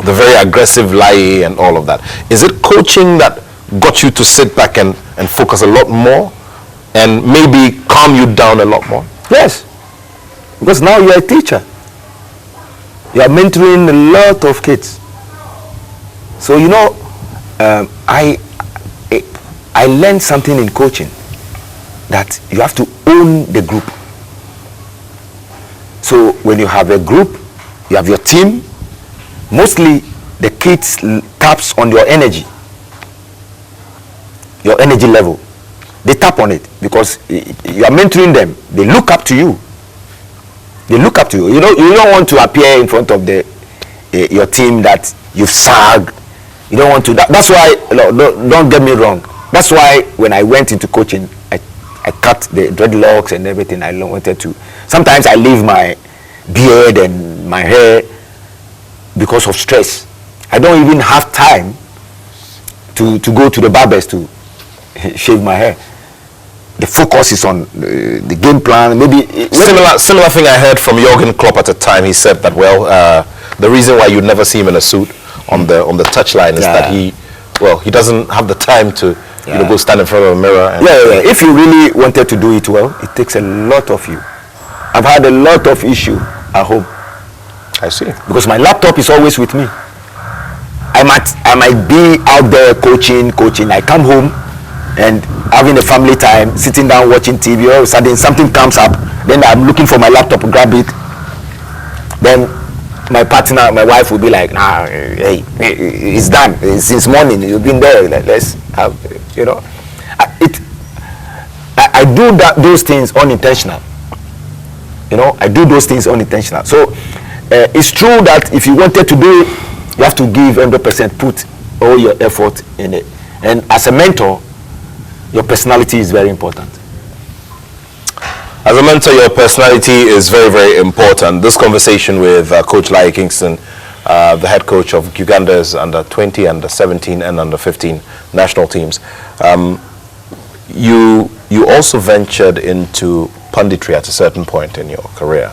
the very aggressive Laryea and all of that? Is it coaching that got you to sit back and focus a lot more and maybe calm you down a lot more? Yes, because now you're a teacher. You are mentoring a lot of kids. So I learned something in coaching, that you have to own the group. So when you have a group, you have your team, mostly the kids taps on your energy level. they tap on it because you are mentoring them. They look up to you. They look up to you. You know, you don't want to appear in front of your team that you've sagged. You don't want to. That's why. Don't get me wrong. That's why when I went into coaching, I cut the dreadlocks and everything. I wanted to. Sometimes I leave my beard and my hair because of stress. I don't even have time to go to the barbers to shave my hair. The focus is on the game plan. Maybe similar thing I heard from Jürgen Klopp at the time. He said that the reason why you'd never see him in a suit on the touchline is that he doesn't have the time to go stand in front of a mirror. And If you really wanted to do it well, it takes a lot of you. I've had a lot of issue at home. I see. Because my laptop is always with me. I might be out there coaching. I come home and having a family time, sitting down watching TV. All of a sudden something comes up. Then I'm looking for my laptop, grab it. Then my partner, my wife will be like, "Nah, hey, it's done. Since morning you've been there. Let's have, you know." I do those things unintentional. You know, I do those things unintentional. So it's true that if you wanted to do it, you have to give 100%, put all your effort in it. And as a mentor, your personality is very important. As a mentor, your personality is very, very important. This conversation with Coach Laryea Kingston, the head coach of Uganda's under 20, under 17, and under 15 national teams. You also ventured into punditry at a certain point in your career.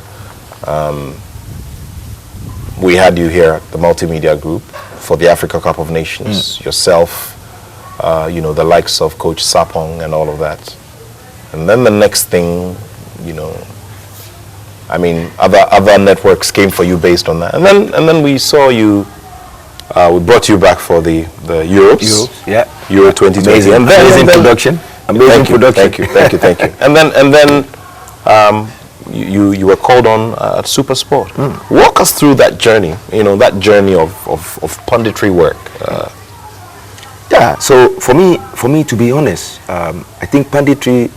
We had you here at the multimedia group for the Africa Cup of Nations. Yourself, the likes of Coach Sapong and all of that. And then the next thing, other networks came for you based on that. And then we saw you. We brought you back for the Euros. Euro 2020. Amazing production. Amazing production. Thank you. And then you were called on at Super Sport. Walk us through that journey. That journey of punditry work. So for me, to be honest, I think punditry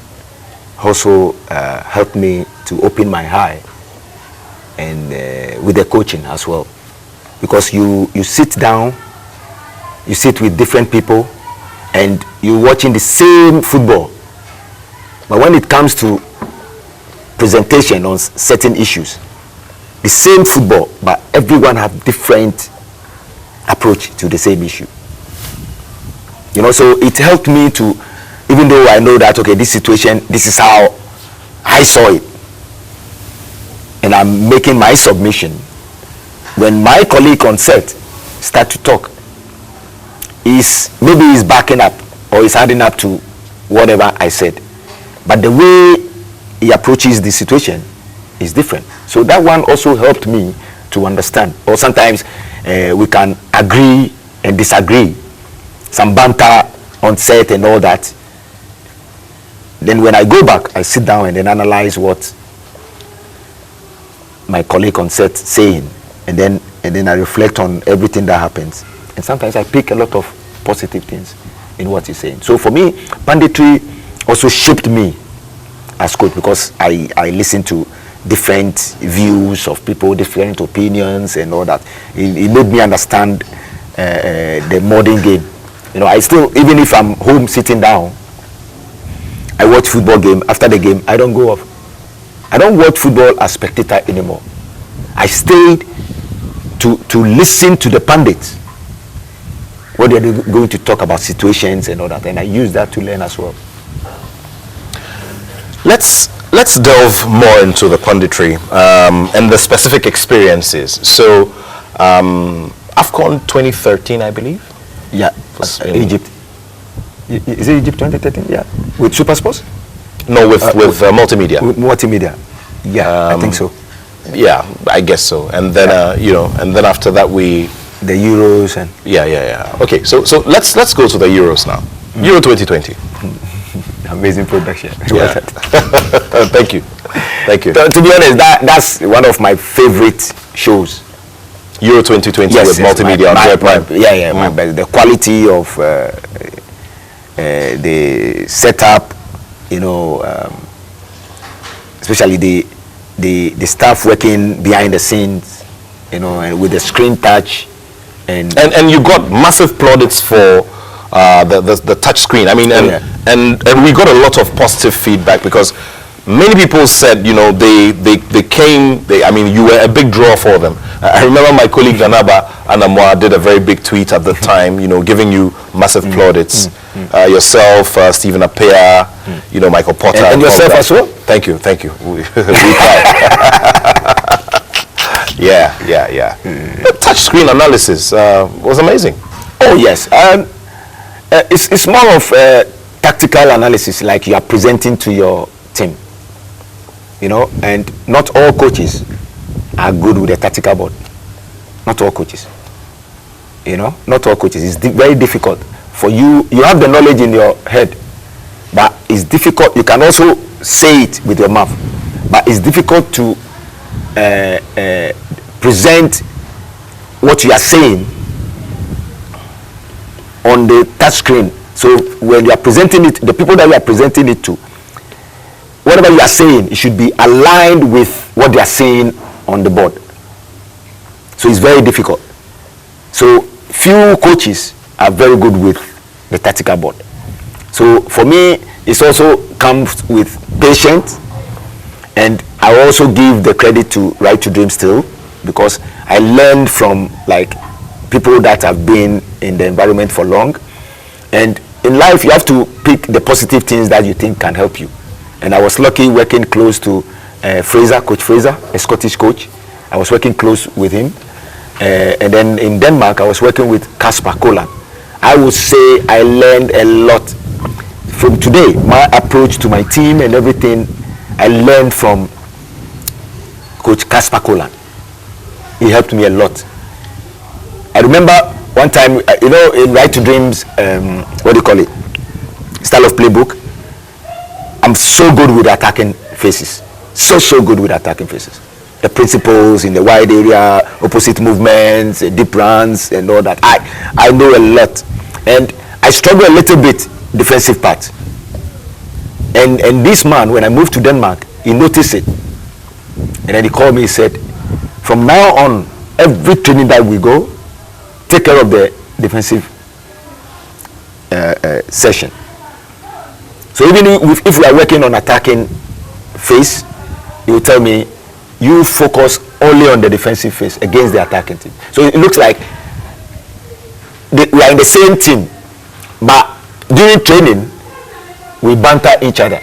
also helped me to open my eye, and with the coaching as well, because you sit down, you sit with different people, and you're watching the same football, but when it comes to presentation on certain issues, the same football, but everyone have different approach to the same issue. So it helped me to, even though I know that, okay, this situation, this is how I saw it, and I'm making my submission. When my colleague on set start to talk, maybe he's backing up or he's adding up to whatever I said, but the way he approaches the situation is different. So that one also helped me to understand. Or sometimes we can agree and disagree, some banter on set and all that. Then when I go back, I sit down and then analyze what my colleague on set saying, and then I reflect on everything that happens. And sometimes I pick a lot of positive things in what he's saying. So for me, punditry also shaped me as coach, because I listen to different views of people, different opinions and all that. It made me understand the modern game. I still, even if I'm home sitting down, I watch football game. After the game, I don't go off. I don't watch football as spectator anymore. I stayed to listen to the pundits, what they're going to talk about situations and all that, and I use that to learn as well. Let's delve more into the punditry and the specific experiences. So, AFCON 2013, I believe. Yeah, Egypt. Is it Egypt 2013? Yeah, with Super Sports? No, with multimedia. With multimedia. Yeah, I think so. Yeah, I guess so. And then and then after that the Euros and yeah. Okay, so let's go to the Euros now. Euro 2020. Amazing production. Yeah. Thank you. To be honest, that's one of my favorite shows. Euro 2020 with multimedia on Joy Prime. The quality of the setup, you know, especially the staff working behind the scenes, you know, and with the screen touch, and you got massive plaudits for the touch screen. I mean, and we got a lot of positive feedback, because many people said, you know, they came. I mean, you were a big draw for them. I remember my colleague Ganaba Anamwa did a very big tweet at the time, you know, giving you massive plaudits. Yourself, Stephen Apea, you know, Michael Potter, and yourself as well. Thank you. We tried. Yeah. The touch screen analysis was amazing. Oh yes, it's more of tactical analysis, like you are presenting to your team. You know, and not all coaches are good with a tactical board. Not all coaches. You know, not all coaches. It's very difficult for you. You have the knowledge in your head, but it's difficult. You can also say it with your mouth, but it's difficult to present what you are saying on the touch screen. So when you are presenting it, the people that you are presenting it to, whatever you are saying, it should be aligned with what they are saying on the board. So it's very difficult. So few coaches are very good with the tactical board. So for me, it also comes with patience, and I also give the credit to Right to Dream still, because I learned from like people that have been in the environment for long. And in life, you have to pick the positive things that you think can help you. And I was lucky working close to Coach Fraser, a Scottish coach. I was working close with him. And then in Denmark, I was working with Kasper Kolan. I would say I learned a lot. From today, my approach to my team and everything, I learned from Coach Kasper Kolan. He helped me a lot. I remember one time, you know, in Right to Dreams, what do you call it? Style of playbook. I'm so good with attacking faces. So good with attacking faces. The principles in the wide area, opposite movements, deep runs, and all that. I know a lot. And I struggle a little bit defensive part. And this man, when I moved to Denmark, he noticed it. And then he called me, he said, from now on, every training that we go, take care of the defensive session. So even if we are working on attacking phase, he will tell me, you focus only on the defensive phase against the attacking team. So it looks like we are in the same team, but during training, we banter each other.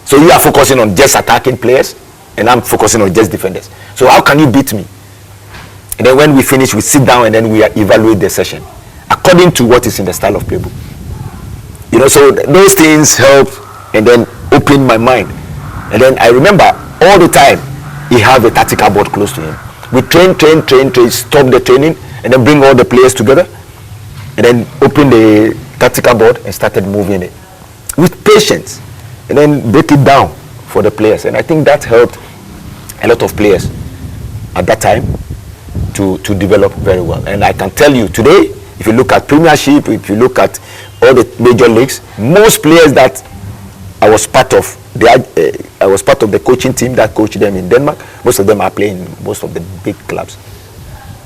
So you are focusing on just attacking players, and I'm focusing on just defenders. So how can you beat me? And then when we finish, we sit down and then we evaluate the session according to what is in the style of playbook. You know, so those things help and then open my mind. And then I remember all the time he have a tactical board close to him. We train, stop the training, and then bring all the players together, and then open the tactical board and started moving it with patience, and then break it down for the players. And I think that helped a lot of players at that time to develop very well. And I can tell you today, if you look at Premiership, if you look at all the major leagues, most players that I was part of, I was part of the coaching team that coached them in Denmark. Most of them are playing in most of the big clubs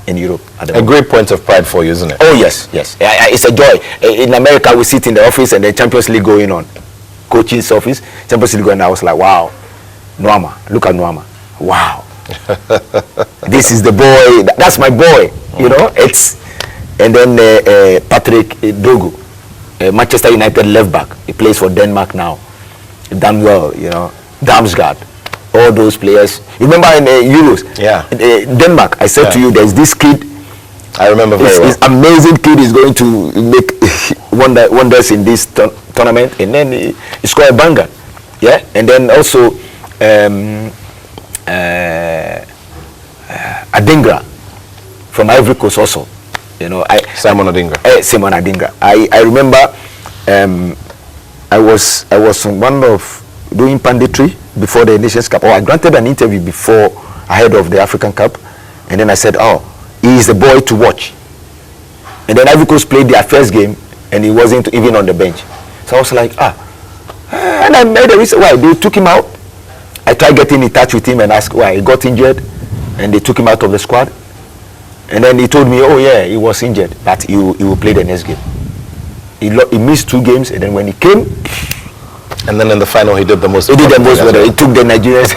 in Europe. A great point of pride for you, isn't it? Oh yes. It's a joy. In America, we sit in the office and the Champions League going on, coaching's office, Champions League going on. I was like, wow, Nwama, look at Nwama, wow. This is the boy. That's my boy. You know, and then Patrick Dogu, Manchester United left back. He plays for Denmark now. Done well, you know. Damsgaard, all those players. Remember in Euros? Yeah. Denmark. I said to you, there's this kid. I remember very well. This amazing kid is going to make wonders in this tournament, and then he scored a banger. Yeah, and then also Adingra from Ivory Coast also. You know, Simon Adingra. Simon Adingra. I remember I was one of doing Punditry before the Nations Cup. I granted an interview before ahead of the African Cup, and then I said, oh, he is the boy to watch. And then Ivory Coast played their first game, and he wasn't even on the bench. So I was like, when I made the reason why they took him out, I tried getting in touch with him and asked why he got injured, and they took him out of the squad. And then he told me, oh yeah, he was injured, but he will play the next game. He missed 2 games, and then when he came, and then in the final he did the most. He did the most better. He took the Nigerians.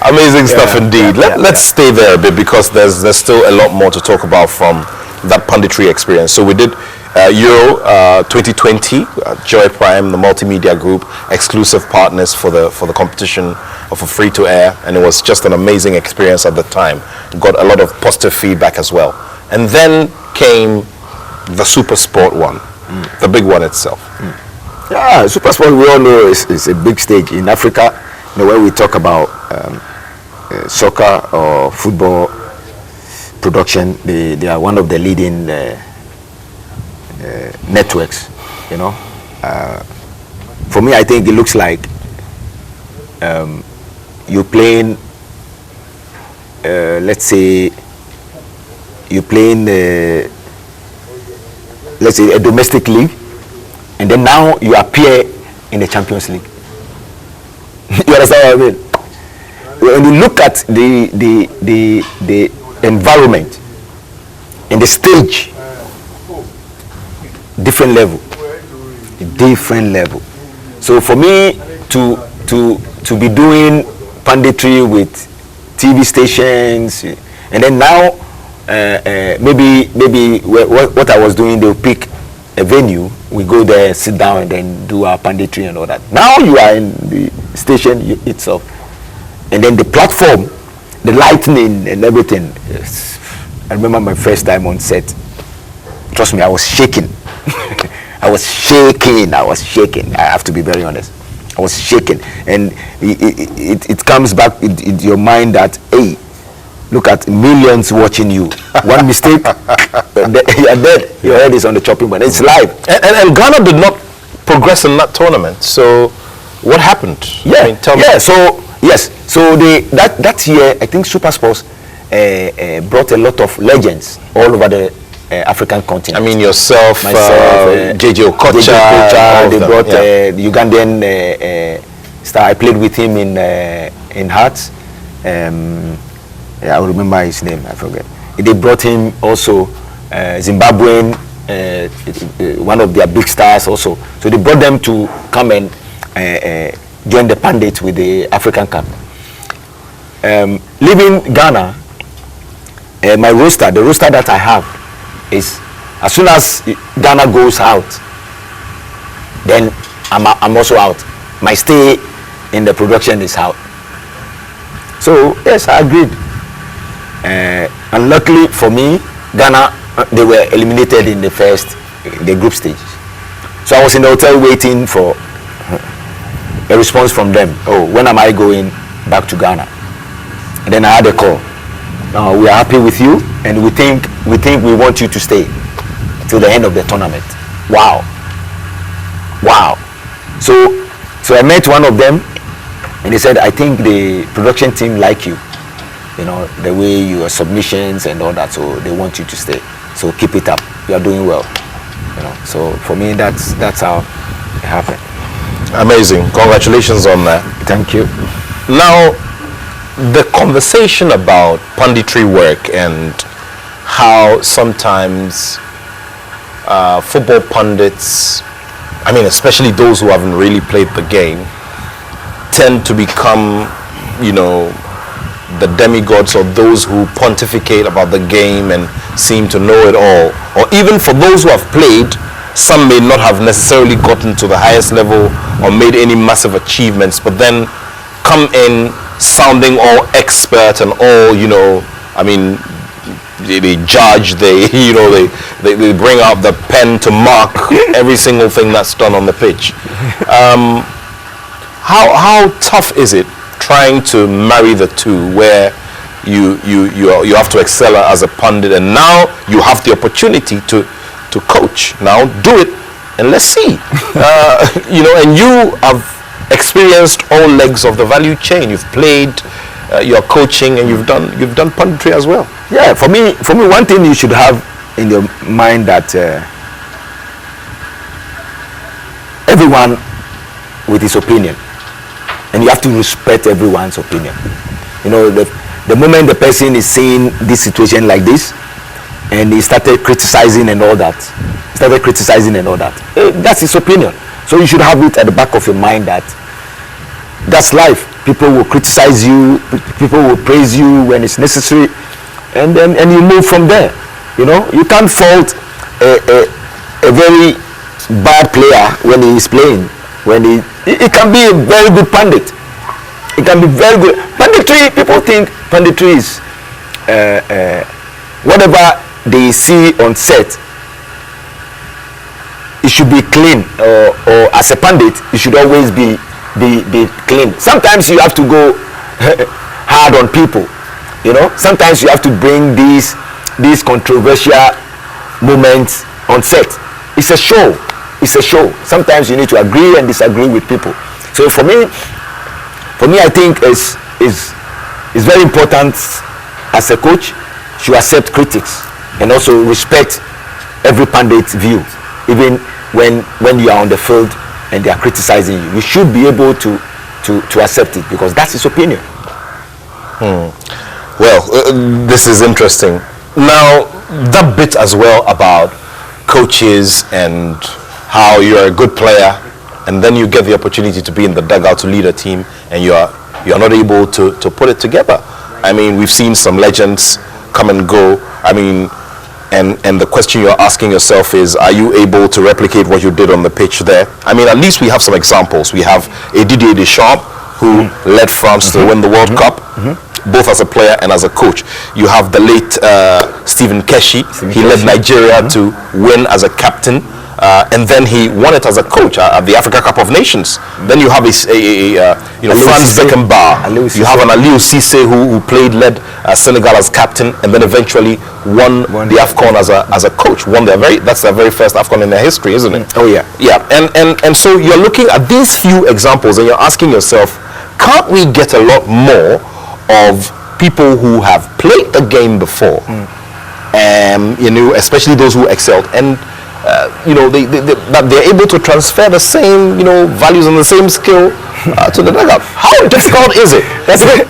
Amazing stuff indeed. Let's stay there a bit, because there's still a lot more to talk about from that Punditry experience. So we did Euro 2020, Joy Prime, the multimedia group, exclusive partners for the competition of a free to air, and it was just an amazing experience at the time. Got a lot of positive feedback as well. And then came the Super Sport one, the big one itself. Yeah, Super Sport, we all know, is a big stage in Africa. You know, when we talk about soccer or football production, they are one of the leading networks. You know, for me, I think it looks like you're playing. Let's say you're playing, let's say, a domestic league, and then now you appear in the Champions League. You understand what I mean? When you look at the environment and the stage, different level. So for me to be doing punditry with TV stations, and then now maybe what I was doing, they'll pick a venue, we go there, sit down, and then do our punditry and all that. Now you are in the station itself, and then the platform, the lighting and everything. Yes. I remember my first time on set. Trust me, I was shaking. I was shaking. I have to be very honest. I was shaking, and it comes back in your mind that, hey, look at millions watching you. One mistake, you're dead. Your head is on the chopping board. It's live. And Ghana did not progress in that tournament. So what happened? Yeah, I mean, tell me. So yes, so that year, I think Super Sports brought a lot of legends all over the African continent. I mean, myself, JJ Okocha. They brought the Ugandan star. I played with him in Hearts. I remember his name. I forget. They brought him also, Zimbabwean, one of their big stars also. So they brought them to come and join the pundits with the African Cup. Leaving Ghana, my roster, the roster that I have is, as soon as Ghana goes out, then I'm also out. My stay in the production is out. So yes, I agreed. And luckily for me, Ghana, they were eliminated in the group stage. So I was in the hotel waiting for a response from them. Oh, when am I going back to Ghana? And then I had a call. We are happy with you, and we think we want you to stay till the end of the tournament. Wow. So I met one of them, and he said, I think the production team like you. You know, the way your submissions and all that, so they want you to stay. So keep it up. You are doing well. You know, so for me, that's how it happened. Amazing. Congratulations on that. Thank you. Now, the conversation about punditry work and how sometimes football pundits, I mean, especially those who haven't really played the game, tend to become, you know, the demigods, or those who pontificate about the game and seem to know it all. Or even for those who have played, some may not have necessarily gotten to the highest level or made any massive achievements, but then come in sounding all expert and all, you know, I mean, they judge, they bring out the pen to mark every single thing that's done on the pitch. How tough is it trying to marry the two, where you have to excel as a pundit, and now you have the opportunity to coach? Now do it and let's see. You know, and you have experienced all legs of the value chain. You've played, you're coaching, and you've done punditry as well. Yeah, for me, one thing you should have in your mind that everyone with his opinion, and you have to respect everyone's opinion. You know, the moment the person is seeing this situation like this, and he started criticizing and all that, that's his opinion. So you should have it at the back of your mind that that's life. People will criticize you, people will praise you when it's necessary, and you move from there. You know, you can't fault a very bad player when he is playing. It can be a very good pundit. It can be very good. Punditry, people think punditry is whatever they see on set, it should be clean, or as a pundit, it should always be clean. Sometimes you have to go hard on people. You know, sometimes you have to bring these controversial moments on set. It's a show. Sometimes you need to agree and disagree with people. So for me I think is very important as a coach to accept critics and also respect every pundit's view, even when you are on the field and they are criticizing you. You should be able to accept it because that's his opinion. Well, this is interesting. Now, that bit as well about coaches and how you're a good player and then you get the opportunity to be in the dugout to lead a team and you're not able to put it together. I mean, we've seen some legends come and go. I mean, and the question you're asking yourself is, are you able to replicate what you did on the pitch there? I mean, at least we have some examples. We have Didier Deschamps, who led France to win the World Cup, both as a player and as a coach. You have the late Stephen Keshi. He led Nigeria to win as a captain, and then he won it as a coach at the Africa Cup of Nations. Then you have Franz Beckenbauer. You have an Aliou Cisse who led Senegal as captain, and then eventually won the AFCON as a coach. That's their very first AFCON in their history, isn't it? Oh yeah. Yeah, and so you're looking at these few examples, and you're asking yourself, can't we get a lot more of people who have played the game before, especially those who excelled, and that they're able to transfer the same, values and the same skill to the dugout. How difficult is it? That's a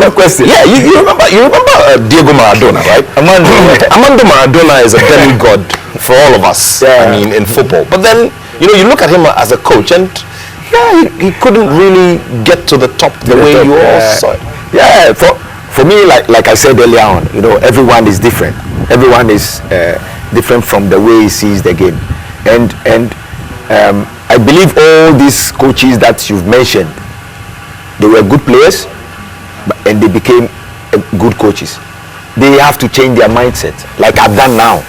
good question. Yeah, you remember Diego Maradona, right? Armando Maradona is a demigod for all of us. Yeah. I mean, in football. But then, you look at him as a coach, and he couldn't really get to the top the way you all saw it. Yeah, for me, like I said earlier on, everyone is different. Everyone is different from the way he sees the game, and I believe all these coaches that you've mentioned, they were good players, and they became good coaches. They have to change their mindset, like I've done now.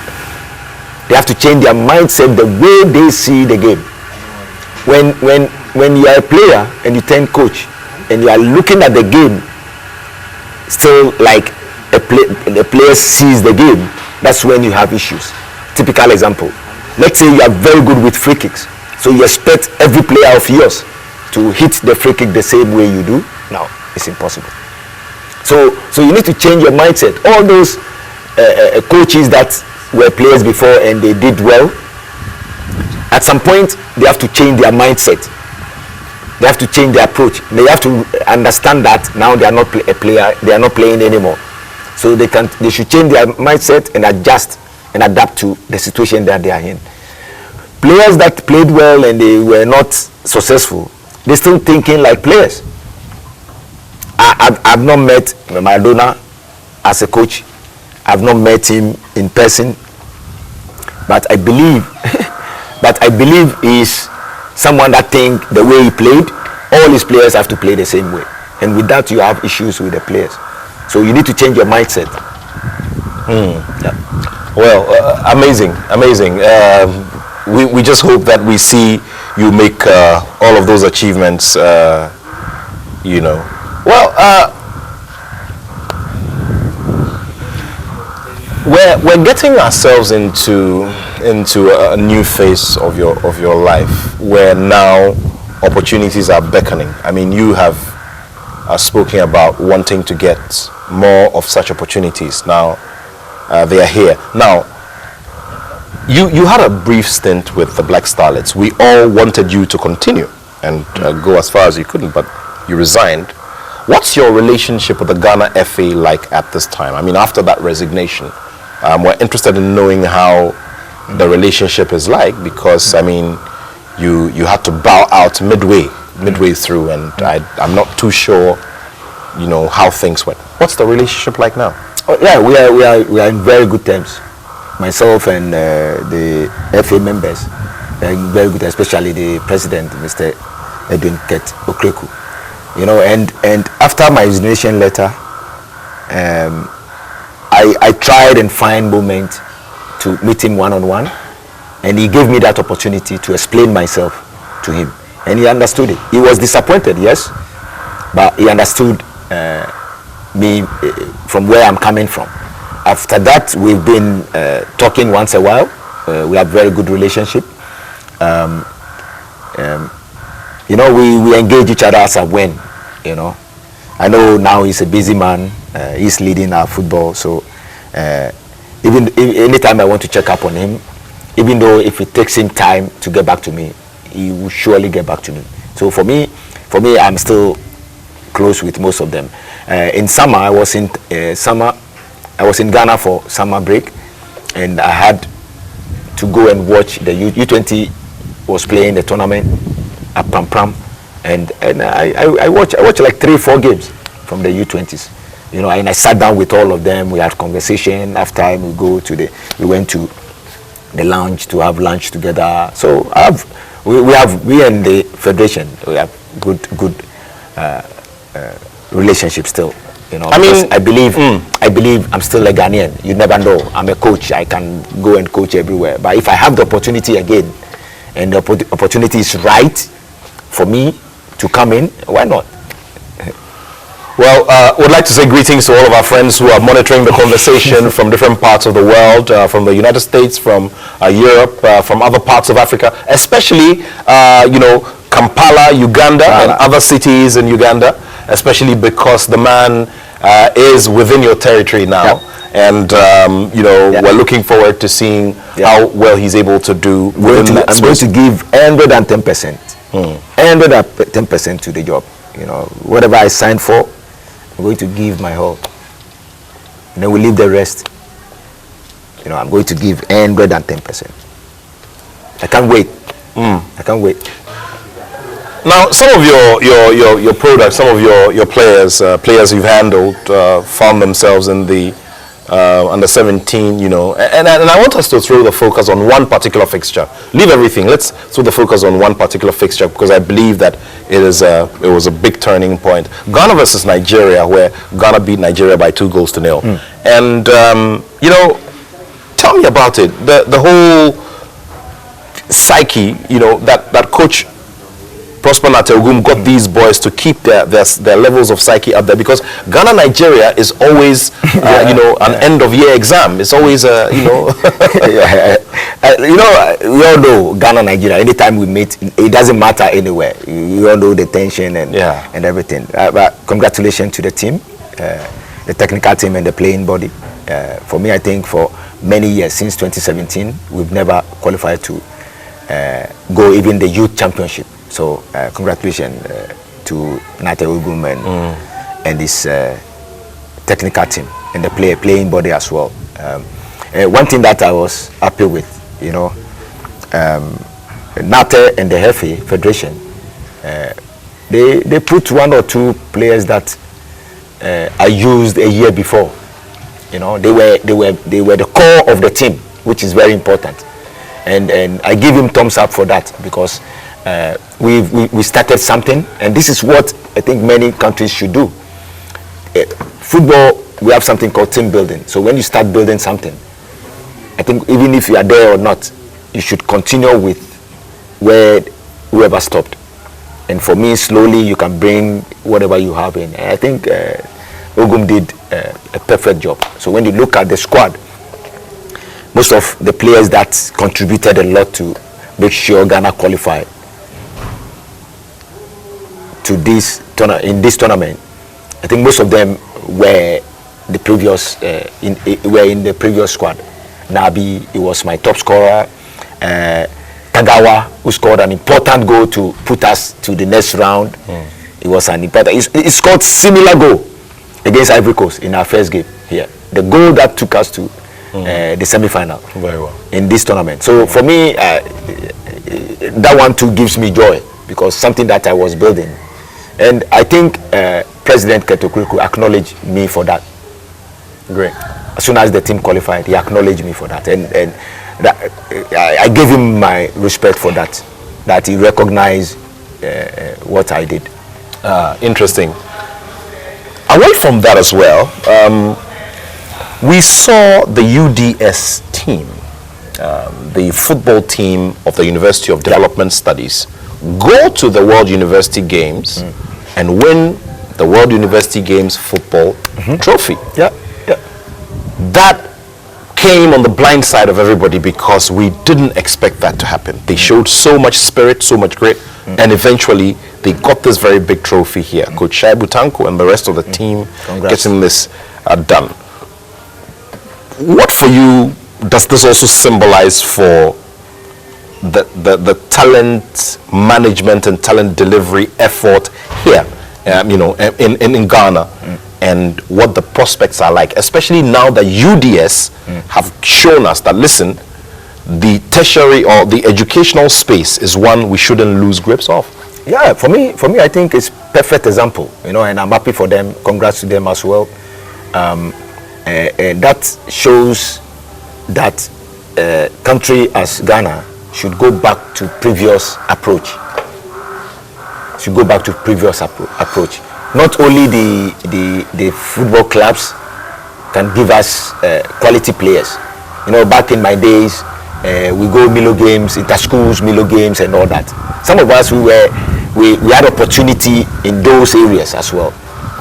They have to change their mindset, the way they see the game. When you are a player and you turn coach, and you are looking at the game still like the player sees the game, that's when you have issues. Typical example, let's say you are very good with free kicks, so you expect every player of yours to hit the free kick the same way you do. No, it's impossible. So you need to change your mindset. All those coaches that were players before and they did well, at some point they have to change their mindset. They have to change their approach. They have to understand that now they are not a player, they are not playing anymore. So they should change their mindset and adjust and adapt to the situation that they are in. Players that played well and they were not successful, they're still thinking like players. I've not met Maradona as a coach. I've not met him in person, but I believe he's someone that think the way he played, all his players have to play the same way, and with that you have issues with the players. So you need to change your mindset. Yeah. Well, amazing. We just hope that we see you make all of those achievements. We're getting ourselves into a new phase of your life, where now opportunities are beckoning. I mean, you have spoken about wanting to get more of such opportunities. Now they are here. Now, You had a brief stint with the Black Starlets. We all wanted you to continue and go as far as you couldn't, but you resigned. What's your relationship with the Ghana FA like at this time? I mean, after that resignation, we're interested in knowing how the relationship is like, because I mean, you had to bow out midway through, and I'm not too sure, you know, how things went. What's the relationship like now? Oh, yeah, we are in very good terms. Myself and the FA members are in very good, especially the president, Mr. Edwin Ket Okreku. You know, and after my resignation letter, I tried and find moment to meet him one-on-one, and he gave me that opportunity to explain myself to him, and he understood it. He was disappointed, yes, but he understood me from where I'm coming from. After that, we've been talking once a while. We have very good relationship. You know, we engage each other as a win. You know, I know now he's a busy man. He's leading our football, so even anytime I want to check up on him, even though if it takes him time to get back to me, he will surely get back to me. So for me, I'm still close with most of them. In summer, I was in Ghana for summer break, and I had to go and watch the U20 was playing the tournament at Pram, and I watched like 3-4 games from the U20s, you know, and I sat down with all of them. We had conversation. After we went to the lounge to have lunch together. So we and the federation, we have good relationship still. You know, I mean, I believe I'm still a Ghanaian. You never know. I'm a coach. I can go and coach everywhere. But if I have the opportunity again, and the opportunity is right for me to come in, why not? Well, would like to say greetings to all of our friends who are monitoring the conversation from different parts of the world, from the United States, from Europe, from other parts of Africa, especially, you know, Kampala, Uganda, and other cities in Uganda, especially because the man is within your territory now. Yep. And, you know, we're looking forward to seeing how well he's able to do. I'm going to give 110%. 110% to the job. You know, whatever I signed for, I'm going to give my all. And then we'll leave the rest. You know, I'm going to give 110%. I can't wait. I can't wait. Now, some of your products, some of your players you've handled, found themselves in the under 17, you know, and I want us to throw the focus on one particular fixture. Leave everything. Let's throw the focus on one particular fixture, because I believe that it was a big turning point. Ghana versus Nigeria, where Ghana beat Nigeria by 2-0. And you know, tell me about it. The whole psyche, you know, that coach Prosper Nathaniel got these boys to keep their levels of psyche up there, because Ghana Nigeria is always you know, an end of year exam. It's always you know. You know, we all know Ghana Nigeria. Anytime we meet, it doesn't matter anywhere. You all know the tension and everything. But congratulations to the team, the technical team and the playing body. For me, I think for many years since 2017, we've never qualified to go even the youth championship. So congratulations to Nathaniel Attoh and his technical team and the playing body as well. One thing that I was happy with, you know, Nathaniel and the FA Federation, they put 1 or 2 players that I used a year before. You know, they were the core of the team, which is very important, and I give him thumbs up for that, because we started something, and this is what I think many countries should do. Football, we have something called team building. So when you start building something, I think even if you are there or not, you should continue with where whoever stopped. And for me, slowly you can bring whatever you have in. And I think Ogum did a perfect job. So when you look at the squad, most of the players that contributed a lot to make sure Ghana qualified to this tournament, I think most of them were the previous in the previous squad. Nabi, he was my top scorer. Kagawa, who scored an important goal to put us to the next round. It was an important. He scored similar goal against Ivory Coast in our first game here. The goal that took us to the semi-final. Very well. In this tournament. So for me, that one too gives me joy because something that I was building, and I think President Ketokuriku acknowledged me for that. Great. As soon as the team qualified, he acknowledged me for that, and that, I gave him my respect for that. That he recognized what I did. Interesting. Away from that as well, we saw the UDS team, the football team of the University of Development Studies, go to the World University Games and win the World University Games football trophy. Yeah. That came on the blind side of everybody because we didn't expect that to happen. They showed so much spirit, so much grit, and eventually they got this very big trophy here. Coach Shaibu Tanko and the rest of the team getting this done. What for you does this also symbolize for the talent management and talent delivery effort here, in Ghana, and what the prospects are like, especially now that UDS have shown us that, listen, the tertiary or the educational space is one we shouldn't lose grips of? Yeah, for me, I think it's perfect example, and I'm happy for them. Congrats to them as well. That shows that country as Ghana should go back to previous approach. Approach. Not only the football clubs can give us quality players. Back in my days, we go Milo games, inter-schools Milo games, and all that. Some of us we had opportunity in those areas as well.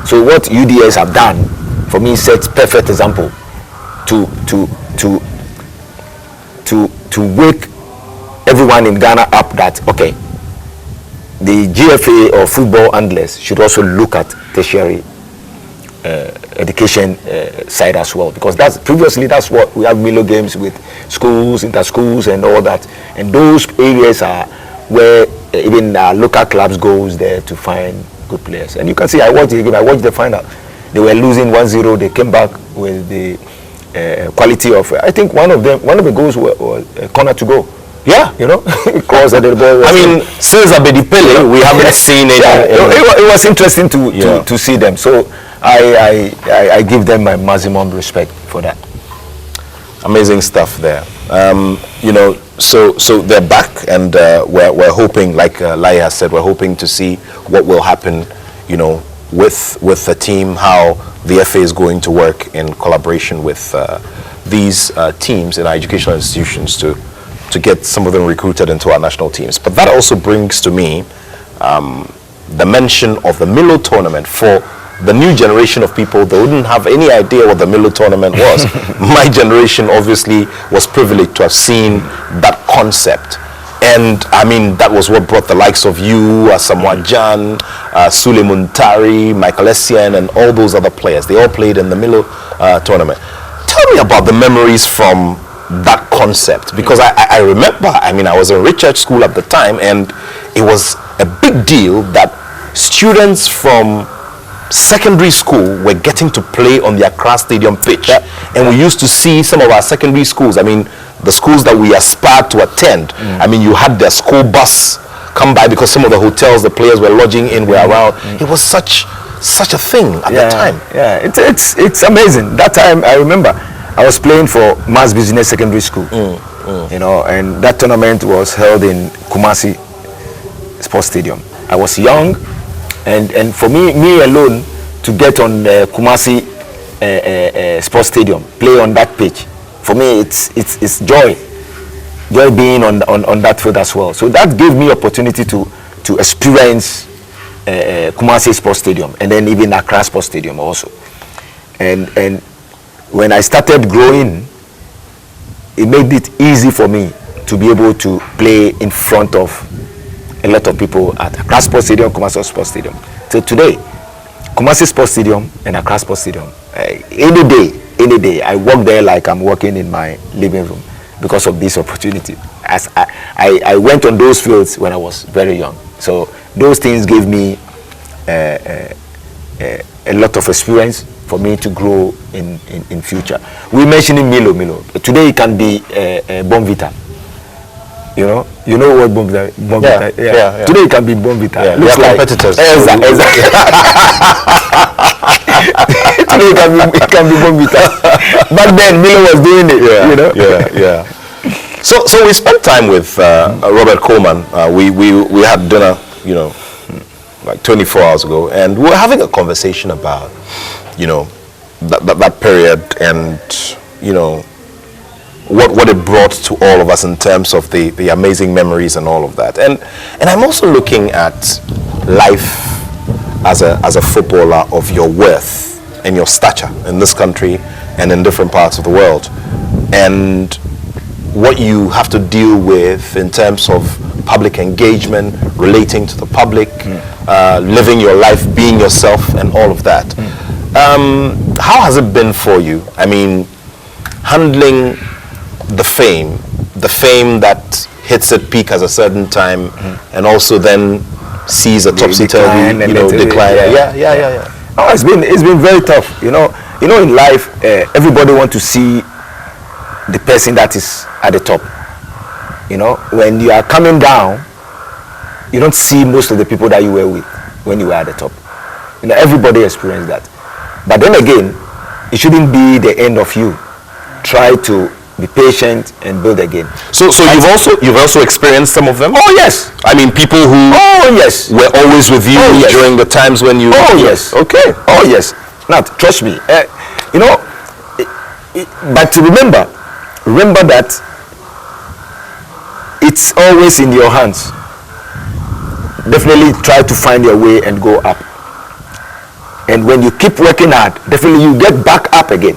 So what UDS have done for me sets perfect example to wake everyone in Ghana up that okay, the GFA or football handlers should also look at tertiary education side as well, because that's what we have Milo games with schools, inter-schools, and all that, and those areas are where even local clubs goes there to find good players. And you can see, I watched the game, I watched the final. They were losing 1-0. They came back with the quality of. I think one of the goals was a corner to go. Yeah, because the ball. I mean, since Abedi Pele, we haven't seen it. It was interesting to see them. So I give them my maximum respect for that. Amazing stuff there. So they're back, and we're hoping, like Laryea said, we're hoping to see what will happen, with the team, how the FA is going to work in collaboration with these teams in our educational institutions to get some of them recruited into our national teams. But that also brings to me the mention of the Milo tournament. For the new generation of people, they wouldn't have any idea what the Milo tournament was. My generation obviously was privileged to have seen that concept. And I mean, that was what brought the likes of you, Asamoah Gyan, Sule Muntari, Michael Essien, and all those other players. They all played in the Milo tournament. Tell me about the memories from that concept, because I remember, I was in Richard School at the time, and it was a big deal that students from secondary school were getting to play on the Accra Stadium pitch. And we used to see some of our secondary schools, the schools that we aspired to attend, you had their school bus come by, because some of the hotels the players were lodging in were around. It was such a thing at the time. Yeah, it's amazing. That time, I remember I was playing for Mass Business Secondary School, and that tournament was held in Kumasi Sports Stadium. I was young, and for me alone to get on the Kumasi Sports Stadium, play on that pitch, for me it's joy being on that field as well. So that gave me opportunity to experience Kumasi Sports Stadium, and then even Accra Sports Stadium also. And when I started growing, it made it easy for me to be able to play in front of a lot of people at Accra Sports Stadium, Kumasi Sports Stadium. So today, Kumasi Sports Stadium and Accra Sports Stadium, any day any day. I work there like I'm working in my living room because of this opportunity. As I went on those fields when I was very young. So those things gave me a lot of experience for me to grow in future. We mentioned Milo. Today it can be Bonvita. You know what Bonvita? Yeah. Today it can be Bonvita. Yeah. Looks like competitors. Exactly. Today it can be Bonvita. Back then Milo was doing it. Yeah. You know. Yeah. So we spent time with Robert Coleman. We had dinner, like 24 hours ago, and we were having a conversation about, that period and, what it brought to all of us in terms of the amazing memories and all of that. And I'm also looking at life as a footballer of your worth and your stature in this country and in different parts of the world. And what you have to deal with in terms of public engagement, relating to the public, living your life, being yourself, and all of that. How has it been for you? I mean, handling the fame that hits its peak at a certain time, and also then sees a topsy-turvy, decline. Yeah. Oh, it's been very tough. In life, everybody wants to see the person that is at the top. When you are coming down, you don't see most of the people that you were with when you were at the top. Everybody experienced that. But then again, it shouldn't be the end of you. Try to be patient and build again. So you've also experienced some of them? Oh yes. I mean, people who were always with you during the times when you. Oh yes. Okay. Oh yes. Now trust me. But remember that it's always in your hands. Definitely try to find your way and go up. And when you keep working hard, definitely you get back up again.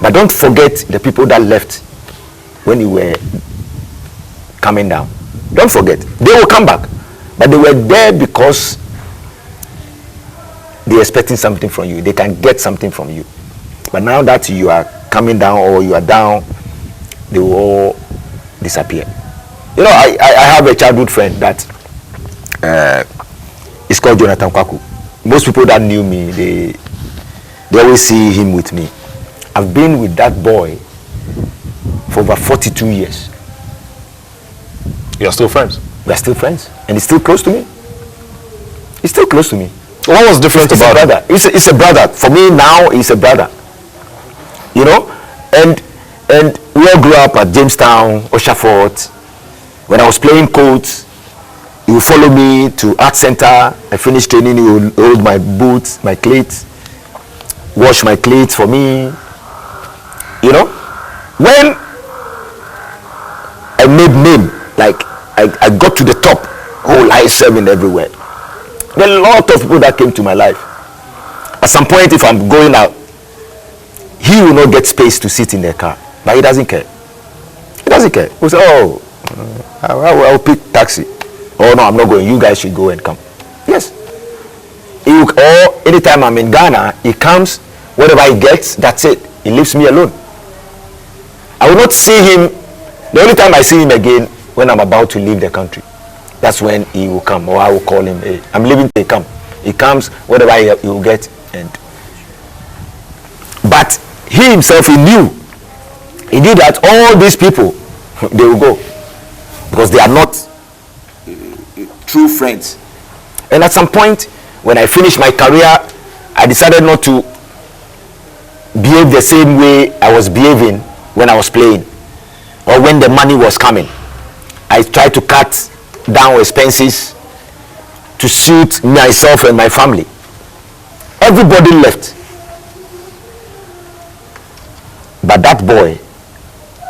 But don't forget the people that left when you were coming down. Don't forget. They will come back. But they were there because they're expecting something from you. They can get something from you. But now that you are coming down or you are down, they will all disappear. I have a childhood friend that is called Jonathan Kwaku. Most people that knew me, they always see him with me. I've been with that boy for over 42 years. You're still friends? We're still friends. And he's still close to me. He's still close to me. What was different about him? He's a brother. For me now, he's a brother. And we all grew up at Jamestown, Oshafort. When I was playing coach, he would follow me to art center. I finished training, he would hold my boots, my cleats, wash my cleats for me. When I made name, like I got to the top, whole I-7 everywhere. There are a lot of people that came to my life. At some point, if I'm going out, he will not get space to sit in the car, but he doesn't care. He doesn't care. He'll say, I'll pick taxi. Oh no, I'm not going. You guys should go and come. Yes. Or anytime I'm in Ghana, he comes, whatever he gets, that's it. He leaves me alone. I will not see him. The only time I see him again, when I'm about to leave the country. That's when he will come, or I will call him. Hey, I'm leaving. He come. He comes, whatever he will get, but he himself, he knew that all these people, they will go because they are not true friends. And at some point, when I finished my career, I decided not to behave the same way I was behaving when I was playing or when the money was coming. I tried to cut down expenses to suit myself and my family. Everybody left. But that boy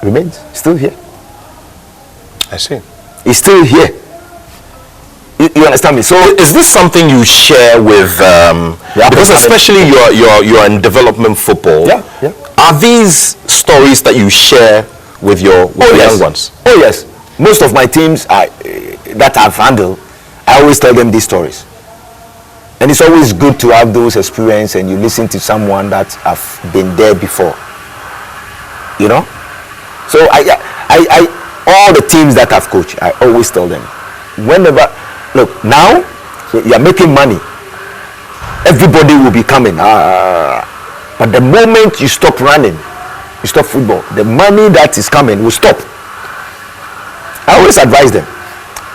remains still here. I see. He's still here. You understand me? So is this something you share with because especially you're in development football? Yeah. Are these stories that you share with your young ones? Oh yes. Most of my teams that I've handled, I always tell them these stories. And it's always good to have those experiences and you listen to someone that have been there before. You know? So I all the teams that I've coached, I always tell them, whenever, look, now you're making money. Everybody will be coming. But the moment you stop running, you stop football, the money that is coming will stop. I always advise them.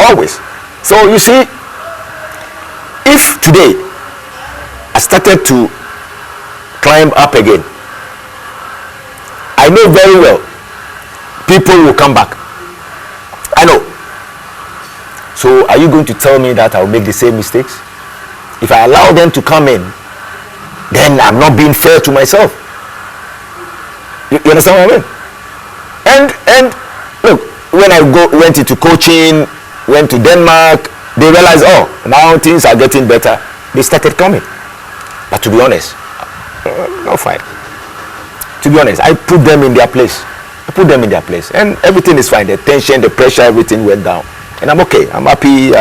Always. So you see, if today I started to climb up again, I know very well people will come back. I know. So are you going to tell me that I'll make the same mistakes? If I allow them to come in, then I'm not being fair to myself. You understand what I mean? And look, when I went into coaching, went to Denmark, they realized, oh, now things are getting better. They started coming. But to be honest, no fine. To be honest, I put them in their place. And everything is fine. The tension, the pressure, everything went down. And I'm okay. I'm happy.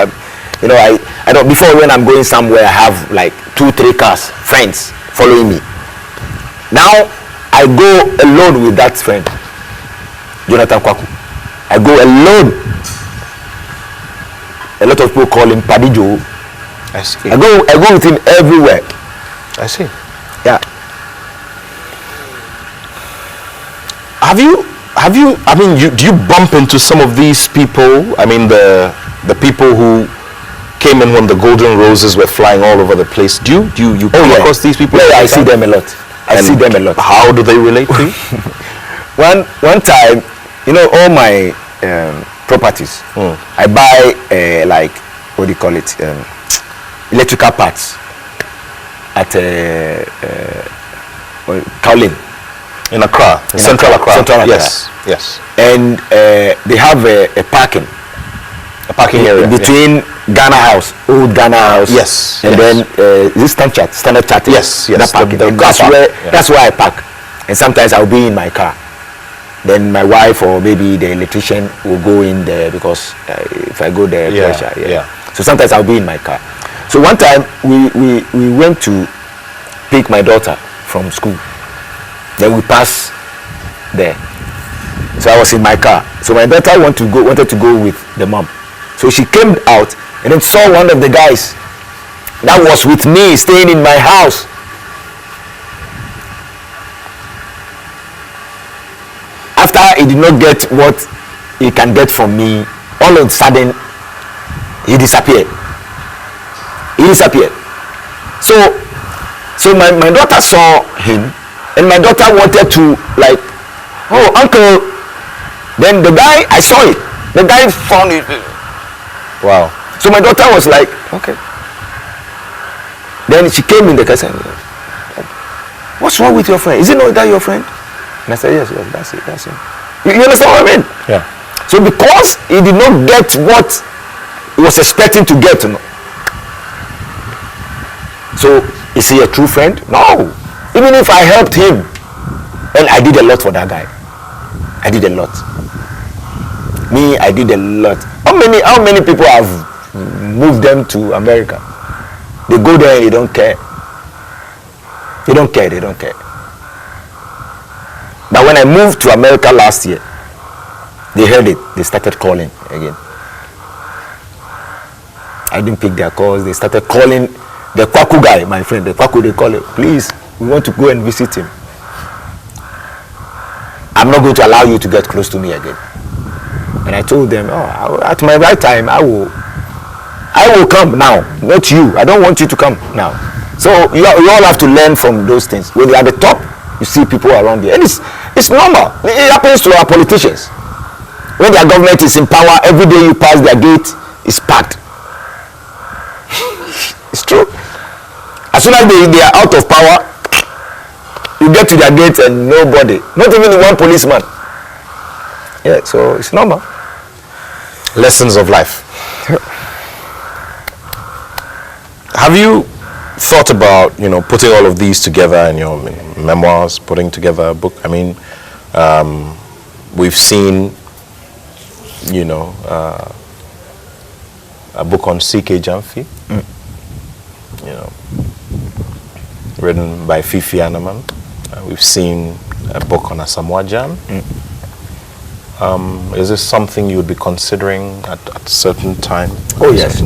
You know, I don't, before when I'm going somewhere, I have like 2-3 cars, friends following me. Now, I go alone with that friend, Jonathan Kwaku. I go alone. A lot of people call him Padijo. I see. I go with him everywhere. I see. Yeah. Have you, I mean, do you bump into some of these people? I mean, the people who came in when the golden roses were flying all over the place. Do you come across these people? Yeah, I see them a lot. I see them a lot. How do they relate to you? One time, you know, all my properties, I buy like, what do you call it, electrical parts at Kaolin. In Accra, Central Accra. Yes, yes. And they have a parking area between Ghana House, old Ghana House. Yes. And then this Standard Chartered. Yes. That parking. That's where I park. And sometimes I'll be in my car. Then my wife or maybe the electrician will go in there because if I go there, pressure. Yeah. So sometimes I'll be in my car. So one time we went to pick my daughter from school. Then we passed there. So I was in my car. So my daughter wanted to go with the mom. So she came out and then saw one of the guys that was with me staying in my house. After he did not get what he can get from me, all of a sudden he disappeared. So my daughter saw him. And my daughter wanted to like, oh, uncle. Then the guy, I saw it. The guy found it. Wow. So my daughter was like, okay. Then she came in the car and said, what's wrong with your friend? Is it not that your friend? And I said, yes, that's it. You understand what I mean? Yeah. So because he did not get what he was expecting to get, so is he a true friend? No. Even if I helped him, and I did a lot for that guy. I did a lot. I did a lot. How many people have moved them to America? They go there and they don't care. They don't care. But when I moved to America last year, they heard it. They started calling again. I didn't pick their calls. They started calling the Kwaku guy, my friend. The Kwaku, they call him, please. We want to go and visit him. I'm not going to allow you to get close to me again. And I told them, at my right time, I will come now, not you. I don't want you to come now. So you all have to learn from those things. When you're at the top, you see people around you. And it's normal. It happens to our politicians. When their government is in power, every day you pass their gate, it's packed. It's true. As soon as they are out of power, you get to their gates and nobody, not even one policeman. Yeah, so it's normal. Lessons of life. Have you thought about, putting all of these together in your memoirs, putting together a book? I mean, we've seen, a book on C.K. Jamfi. written by Fifi Anaman. We've seen a book on Asamoah Gyan. Is this something you would be considering at a certain time? Oh, yes.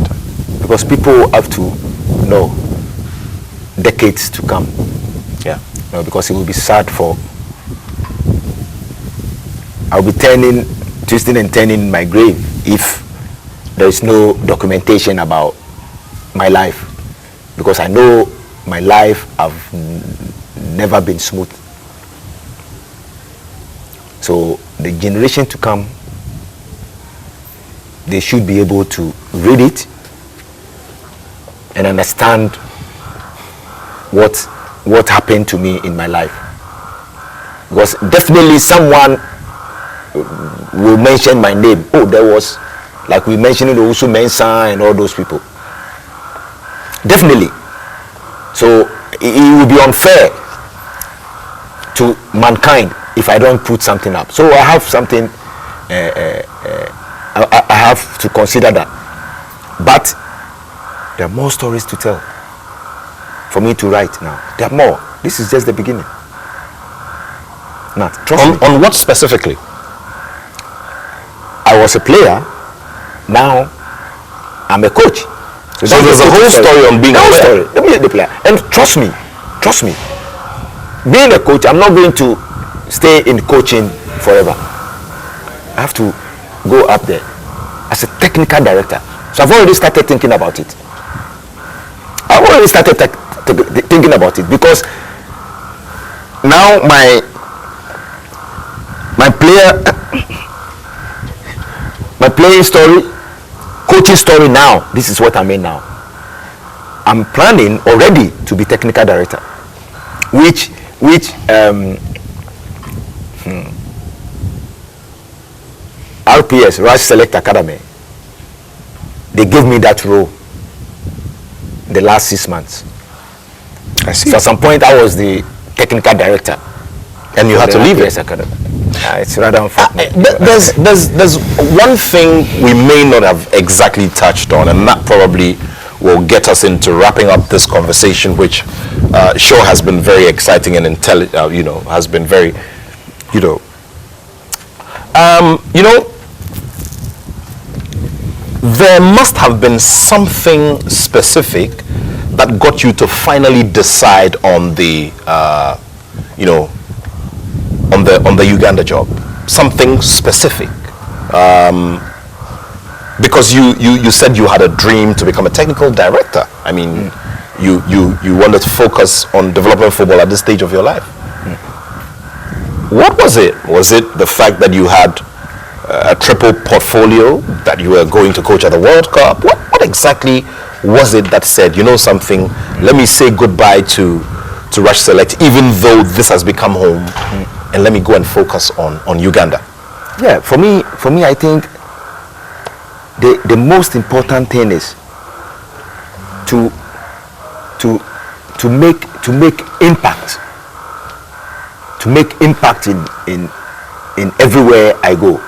Because people have to know decades to come. Yeah. Because it will be sad for... I'll be twisting and turning my grave if there is no documentation about my life. Because I know my life have never been smooth. So the generation to come, they should be able to read it and understand what happened to me in my life. Because definitely someone will mention my name. Oh, there was, like we mentioned, Usu Mensah and all those people. Definitely. So it will be unfair to mankind if I don't put something up. So I have something, I have to consider that. But there are more stories to tell for me to write now. There are more. This is just the beginning. Nat, trust me. On what specifically? I was a player. Now I'm a coach. So there's a whole story on being a player. Let me be the player. And trust me, being a coach, I'm not going to stay in coaching forever. I have to go up there as a technical director. So I've already started thinking about it. I've already started thinking about it because now my playing story, coaching story now, this is what I mean now. I'm planning already to be technical director, which RPS, Rush Select Academy, they gave me that role the last 6 months. I see. So at some point I was the technical director. And you had to leave it. Academy. It's rather unfortunate. There's one thing we may not have exactly touched on, and that probably will get us into wrapping up this conversation, which sure has been very exciting and has been very, there must have been something specific that got you to finally decide on the, on the Uganda job. Something specific. Because you said you had a dream to become a technical director. I mean, you wanted to focus on development football at this stage of your life. What was it? Was it the fact that you had a triple portfolio, that you were going to coach at the World Cup? What exactly was it that said, you know something, let me say goodbye to Rush Select, even though this has become home, and let me go and focus on Uganda? Yeah, for me, I think the most important thing is to make impact, in everywhere I go.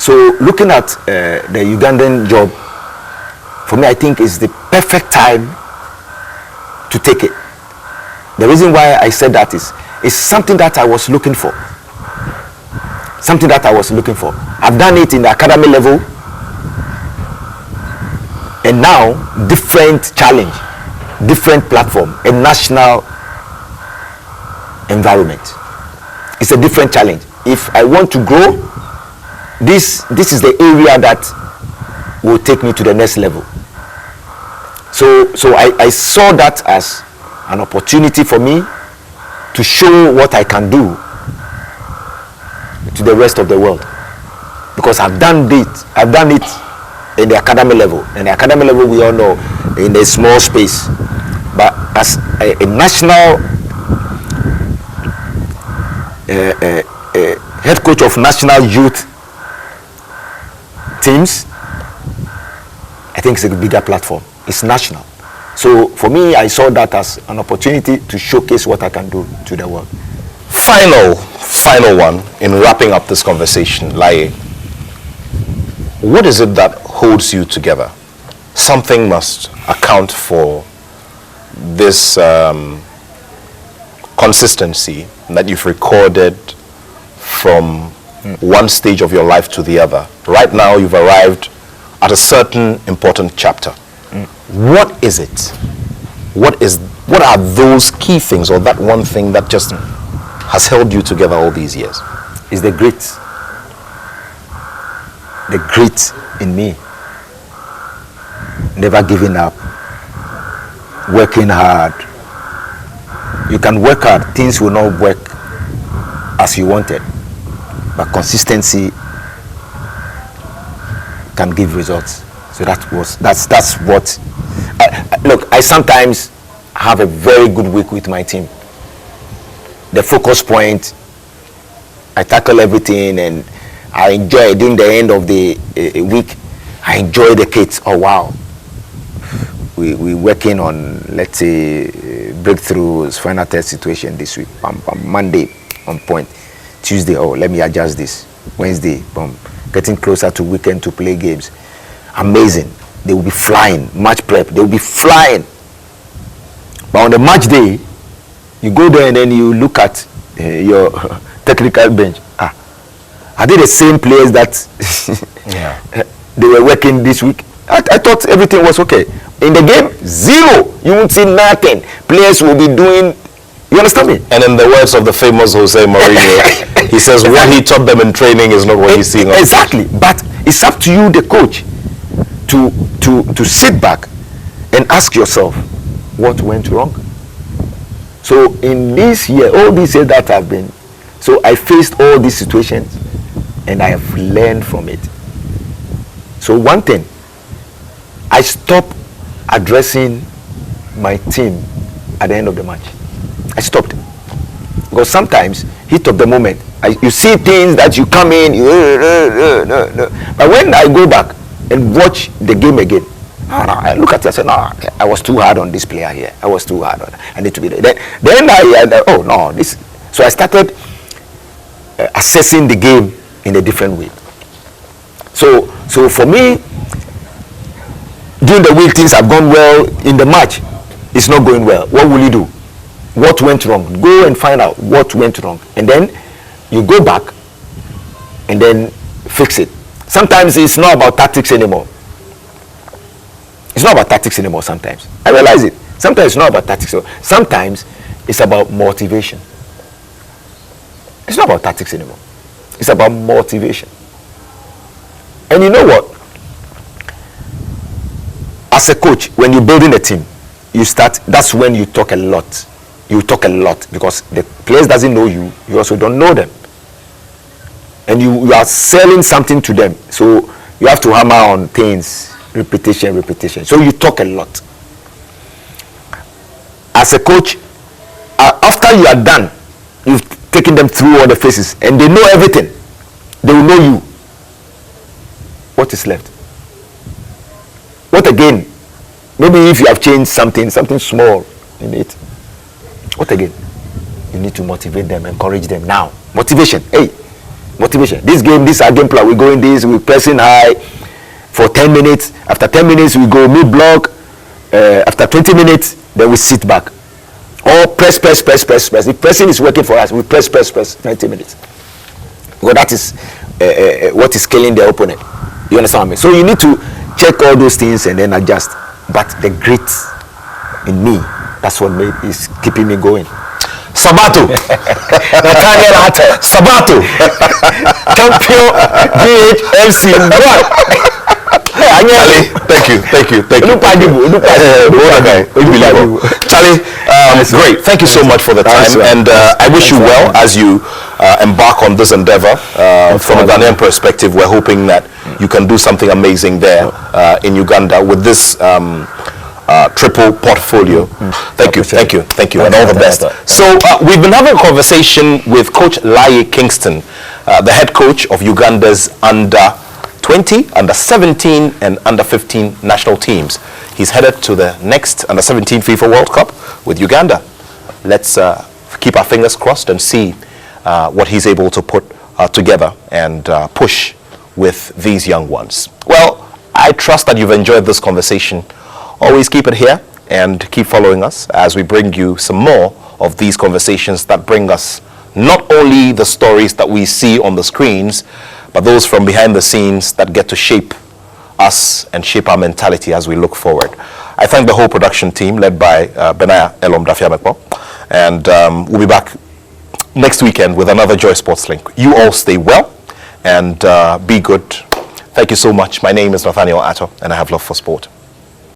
So looking at the Ugandan job, for me, I think is the perfect time to take it. The reason why I said that is something that I was looking for. Something that I was looking for. I've done it in the academy level, and now different challenge, different platform, a national environment. It's a different challenge. If I want to grow, this is the area that will take me to the next level. So I saw that as an opportunity for me to show what I can do to the rest of the world, because I've done it in the academy level. In the academy level, we all know, in a small space, but as a national head coach of national youth teams, I think it's a bigger platform. It's national. So for me, I saw that as an opportunity to showcase what I can do to the world. Final one in wrapping up this conversation, Laryea. What is it that holds you together? Something must account for this consistency that you've recorded from one stage of your life to the other. Right now, you've arrived at a certain important chapter. What is it? What are those key things, or that one thing that just has held you together all these years? It's the grit. The grit in me. Never giving up. Working hard. You can work hard, things will not work as you wanted. But consistency can give results. So that's what. Look, I sometimes have a very good week with my team. The focus point, I tackle everything, and I enjoy during the end of the week. I enjoy the kids. Oh wow, we working on, let's say, breakthroughs, final test situation this week. Monday on point, Tuesday, oh let me adjust this. Wednesday, getting closer to weekend to play games. Amazing. They will be flying. Match prep, they will be flying. But on the match day, you go there and then you look at your technical bench. Are they the same players that they were working this week? I thought everything was okay. In the game, zero. You won't see nothing. Players will be doing. You understand me? And in the words of the famous Jose Mourinho, he says what he taught them in training is not what he's seeing on the exactly. But it's up to you, the coach, to sit back and ask yourself what went wrong. So in this year, all these years that I've been, so I faced all these situations and I have learned from it. So one thing, I stopped addressing my team at the end of the match. I stopped. Because sometimes, heat of the moment, you see things that you come in, but when I go back and watch the game again, I look at it and say, no, I was too hard on this player here. I was too hard on it. I need to be there. Then oh no, this. So I started assessing the game in a different way. So for me, during the week things have gone well. In the match, it's not going well. What will you do? What went wrong? Go and find out what went wrong, and then you go back and then fix it. Sometimes it's not about tactics anymore. It's not about tactics anymore sometimes. I realize it. Sometimes it's not about tactics. Sometimes it's about motivation. It's not about tactics anymore. It's about motivation. And you know what? As a coach, when you're building a team, that's when you talk a lot. You talk a lot because the players doesn't know you. You also don't know them. And you are selling something to them. So you have to hammer on things. Repetition. So you talk a lot. As a coach, after you are done, you've taken them through all the phases and they know everything. They will know you. What is left? What again? Maybe if you have changed something small in it. What again? You need to motivate them, encourage them now. Motivation. Hey, motivation. This game, this our game plan. We're going this, we're pressing high for 10 minutes. After 10 minutes, we go mid-block. After 20 minutes, then we sit back. Or press. If pressing is working for us, we press 20 minutes. Well, that is what is killing the opponent. You understand me? So you need to check all those things and then adjust. But the grit in me, that's what is keeping me going. Sabato. Nathaniel Attoh. Sabato. Champion GHMC 1. Thank you. Charlie, great. Thank you so much for the time, and I wish you well as you embark on this endeavor. From a Ghanaian perspective, we're hoping that you can do something amazing there in Uganda with this triple portfolio. Thank you, and all the best. So we've been having a conversation with Coach Laryea Kingston, the head coach of Uganda's under 20, under 17 and under 15 national teams. He's headed to the next under 17 FIFA World Cup with Uganda. Let's keep our fingers crossed and see what he's able to put together and push with these young ones. Well, I trust that you've enjoyed this conversation. Always keep it here and keep following us as we bring you some more of these conversations that bring us not only the stories that we see on the screens, but those from behind the scenes that get to shape us and shape our mentality as we look forward. I thank the whole production team led by Benaya Elom Dafiamekpo, and we'll be back next weekend with another Joy Sports Link. You all stay well and be good. Thank you so much. My name is Nathaniel Attoh, and I have love for sport.